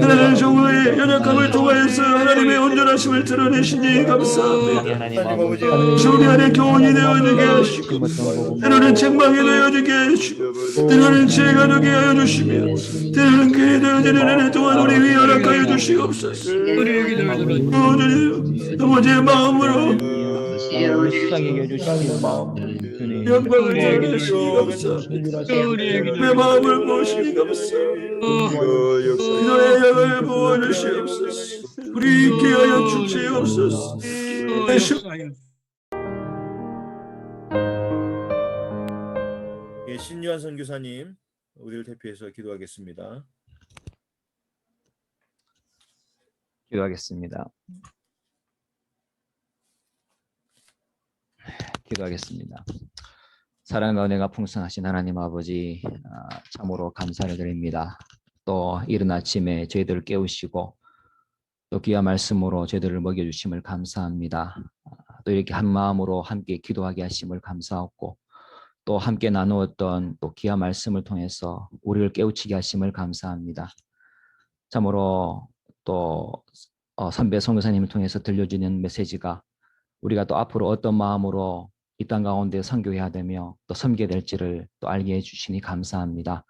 하나님의 정오의 연약함을 통하여서 하나님의 온전하심을 드러내시니 감사합니다. 우리 안에 교훈이 되어지게 하시고 때로는 책망이 되어지게 하시고 때로는 지혜가 되게 하여 주시며 때로는 그에 되어지는 은혜 또한 우리 위에 허락하여 주시옵소서. 주님 아버지의 마음으로 시작하게 해주시는 마음 주님 영광을 전하시옵소서. 내 마음을 보시옵소서. 기도의 영을 부어주시옵소서. 우리 귀하여 주시옵소서. 예, 신유한 선교사님, 우리를 대표해서 기도하겠습니다. 기도하겠습니다. 기도하겠습니다. 사랑과 은혜가 풍성하신 하나님 아버지, 참으로 감사를 드립니다. 또 이른 아침에 저희들을 깨우시고 또 귀한 말씀으로 저희들을 먹여주심을 감사합니다. 또 이렇게 한 마음으로 함께 기도하게 하심을 감사하고 또 함께 나누었던 또 귀한 말씀을 통해서 우리를 깨우치게 하심을 감사합니다. 참으로 또 선배 선교사님을 통해서 들려주는 메시지가 우리가 또 앞으로 어떤 마음으로 이 땅 가운데 선교해야 되며 또 섬기게 될지를 또 알게 해주시니 감사합니다.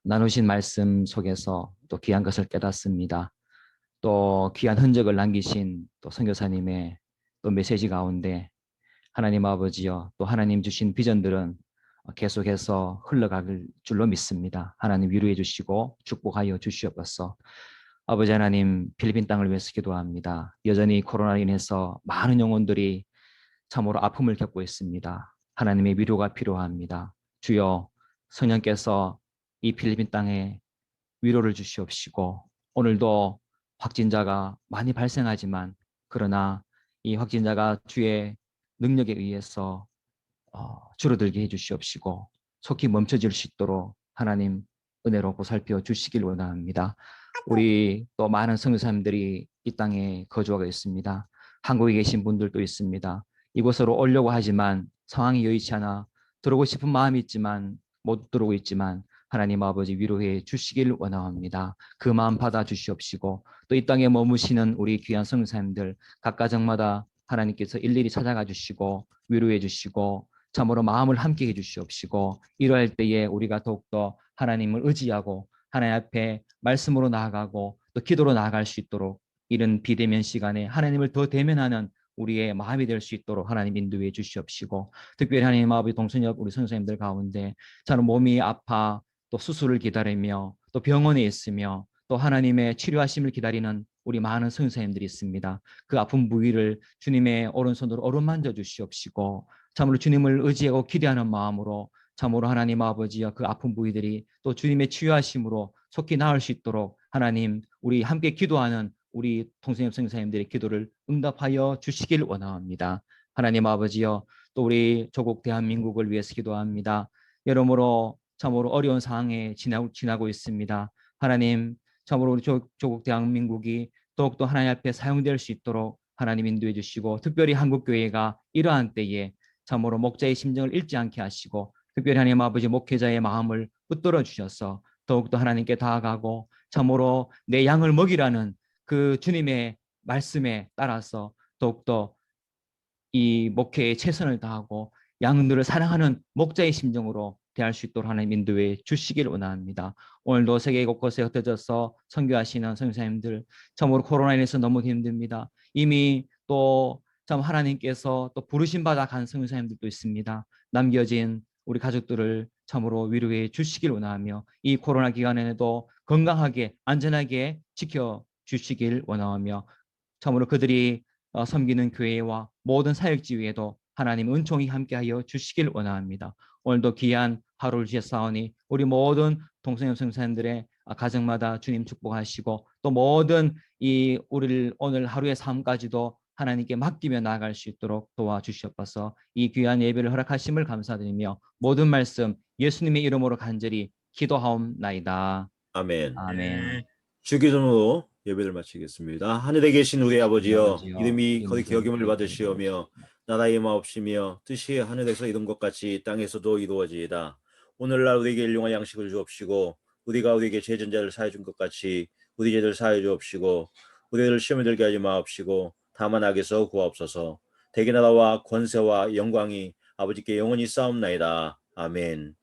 나누신 말씀 속에서 또 귀한 것을 깨닫습니다. 또 귀한 흔적을 남기신 또 선교사님의 또 메시지 가운데 하나님 아버지여, 또 하나님 주신 비전들은 계속해서 흘러갈 줄로 믿습니다. 하나님 위로해 주시고 축복하여 주시옵소서. 아버지 하나님, 필리핀 땅을 위해서 기도합니다. 여전히 코로나로 인해서 많은 영혼들이 참으로 아픔을 겪고 있습니다. 하나님의 위로가 필요합니다. 주여, 성령께서 이 필리핀 땅에 위로를 주시옵시고 오늘도 확진자가 많이 발생하지만 그러나 이 확진자가 주의 능력에 의해서 줄어들게 해주시옵시고 속히 멈춰질 수 있도록 하나님 은혜로 보살펴 주시길 원합니다. 우리 또 많은 선교사님들이 이 땅에 거주하고 있습니다. 한국에 계신 분들도 있습니다. 이곳으로 오려고 하지만 상황이 여의치 않아 들어오고 싶은 마음이 있지만 못 들어오고 있지만 하나님 아버지 위로해 주시길 원합니다. 그 마음 받아 주시옵시고 또 이 땅에 머무시는 우리 귀한 선교사님들 각 가정마다 하나님께서 일일이 찾아가 주시고 위로해 주시고 참으로 마음을 함께 해 주시옵시고 이러할 때에 우리가 더욱더 하나님을 의지하고 하나님 앞에 말씀으로 나아가고 또 기도로 나아갈 수 있도록 이런 비대면 시간에 하나님을 더 대면하는 우리의 마음이 될 수 있도록 하나님 인도해 주시옵시고 특별히 하나님 아버지 동선역 우리 선생님들 가운데 저는 몸이 아파 또 수술을 기다리며 또 병원에 있으며 또 하나님의 치료하심을 기다리는 우리 많은 선생님들이 있습니다. 그 아픈 부위를 주님의 오른손으로 어루만져 주시옵시고 참으로 주님을 의지하고 기대하는 마음으로 참으로 하나님 아버지여 그 아픈 부위들이 또 주님의 치유하심으로 속히 나을 수 있도록 하나님 우리 함께 기도하는 우리 동생님 선생님들의 기도를 응답하여 주시길 원합니다. 하나님 아버지여 또 우리 조국 대한민국을 위해서 기도합니다. 여러모로 참으로 어려운 상황에 지나고 있습니다. 하나님 참으로 우리 조국 대한민국이 더욱더 하나님 앞에 사용될 수 있도록 하나님 인도해 주시고 특별히 한국교회가 이러한 때에 참으로 목자의 심정을 잃지 않게 하시고 특별히 하나님 아버지 목회자의 마음을 붙들어 주셔서 더욱더 하나님께 다가가고 참으로 내 양을 먹이라는 그 주님의 말씀에 따라서 더욱더 이 목회에 최선을 다하고 양들을 사랑하는 목자의 심정으로 대할 수 있도록 하나님 인도해 주시길 원합니다. 오늘도 세계 곳곳에 흩어져서 선교하시는 선교사님들 참으로 코로나 인해서 너무 힘듭니다. 이미 또 참 하나님께서 또 부르신 바다 간 선교사님들도 있습니다. 남겨진 우리 가족들을 참으로 위로해 주시길 원하며 이 코로나 기간에도 건강하게 안전하게 지켜 주시길 원하며 참으로 그들이 섬기는 교회와 모든 사역지위에도 하나님 은총이 함께하여 주시길 원합니다. 오늘도 귀한 하루를 주셨사오니 우리 모든 동성애 성사님들의 가정마다 주님 축복하시고 또 모든 이 우리를 오늘 하루의 삶까지도 하나님께 맡기며 나아갈 수 있도록 도와주시옵소서. 이 귀한 예배를 허락하심을 감사드리며 모든 말씀 예수님의 이름으로 간절히 기도하옵나이다. 아멘. 아멘. 주기도문으로 예배를 마치겠습니다. 하늘에 계신 우리 아버지여, 아버지여, 이름이 거듭 이름이 기억임을 받으시오며 나라의 임하옵시며 뜻이 하늘에서 이룬 것 같이 땅에서도 이루어지이다. 오늘날 우리에게 일용할 양식을 주옵시고 우리가 우리에게 죄전자를 사해 준 것 같이 우리 죄를 사해 주옵시고 우리를 시험에 들게 하지 마옵시고 다만 악에서 구하옵소서. 대개 나라와 권세와 영광이 아버지께 영원히 싸움나이다. 아멘.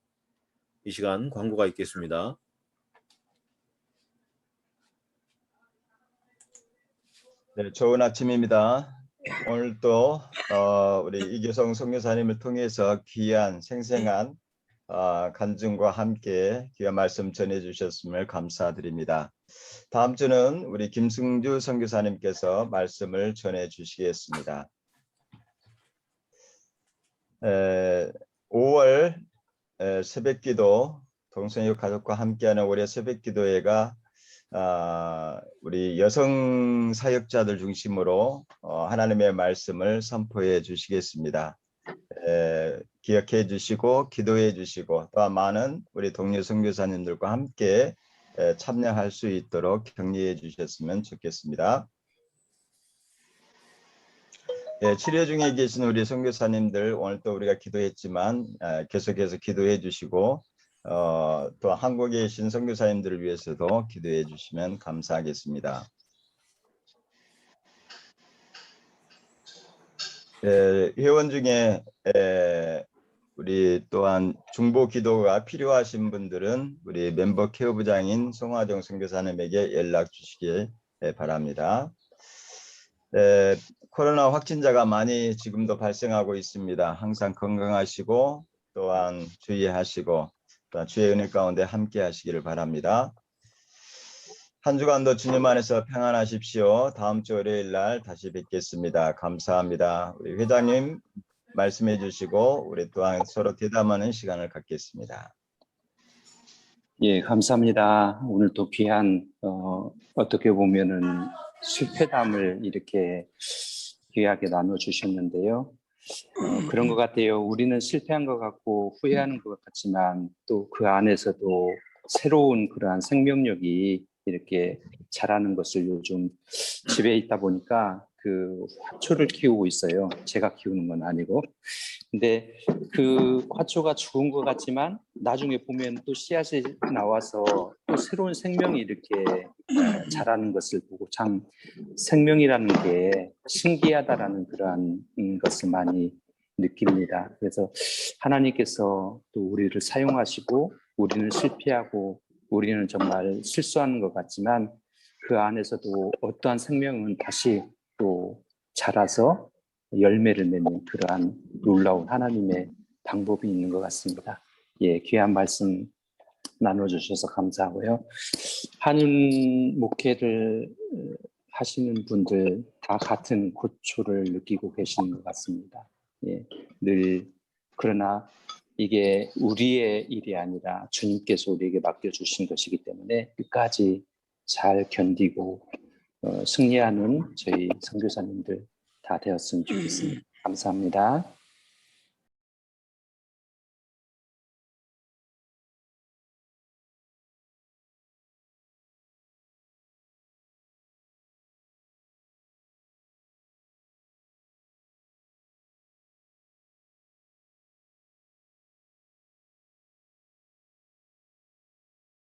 이 시간 광고가 있겠습니다. 네, 좋은 아침입니다. 오늘 또 우리 이교성 선교사님을 통해서 귀한 생생한 간증과 함께 귀한 말씀 전해주셨음을 감사드립니다. 다음 주는 우리 김승주 선교사님께서 말씀을 전해주시겠습니다. 5월 새벽기도 동성애 가족과 함께하는 올해 새벽기도회가 우리 여성 사역자들 중심으로 하나님의 말씀을 선포해 주시겠습니다. 기억해 주시고 기도해 주시고 또한 많은 우리 동료 선교사님들과 함께 참여할 수 있도록 격려해 주셨으면 좋겠습니다. 치료 중에 계신 우리 선교사님들 오늘 또 우리가 기도했지만 계속해서 기도해 주시고 또 한국에 계신 선교사님들을 위해서도 기도해 주시면 감사하겠습니다. 회원 중에 우리 또한 중보 기도가 필요하신 분들은 우리 멤버 케어부장인 송화정 선교사님에게 연락 주시기 바랍니다. 코로나 확진자가 많이 지금도 발생하고 있습니다. 항상 건강하시고 또한 주의하시고 또한 주의 은혜 가운데 함께 하시기를 바랍니다. 한 주간도 주님 안에서 평안하십시오. 다음 주 월요일 날 다시 뵙겠습니다. 감사합니다. 우리 회장님 말씀해 주시고 우리 또한 서로 대담하는 시간을 갖겠습니다. 예, 감사합니다. 오늘 또 귀한 어떻게 보면은 실패담을 이렇게 귀하게 나눠주셨는데요. 그런 것 같아요. 우리는 실패한 것 같고 후회하는 것 같지만 또 그 안에서도 새로운 그러한 생명력이 이렇게 자라는 것을 요즘 집에 있다 보니까 그 화초를 키우고 있어요. 제가 키우는 건 아니고. 근데 그 화초가 죽은 것 같지만 나중에 보면 또 씨앗이 나와서 또 새로운 생명이 이렇게 자라는 것을 보고 참 생명이라는 게 신기하다라는 그러한 것을 많이 느낍니다. 그래서 하나님께서 또 우리를 사용하시고 우리는 실패하고 우리는 정말 실수하는 것 같지만 그 안에서도 어떠한 생명은 다시 또 자라서 열매를 맺는 그러한 놀라운 하나님의 방법이 있는 것 같습니다. 예, 귀한 말씀 나눠주셔서 감사하고요. 하는 목회를 하시는 분들 다 같은 고초를 느끼고 계시는 것 같습니다. 예, 늘 그러나 이게 우리의 일이 아니라 주님께서 우리에게 맡겨주신 것이기 때문에 끝까지 잘 견디고 승리하는 저희 선교사님들 다 되었으면 좋겠습니다. 감사합니다.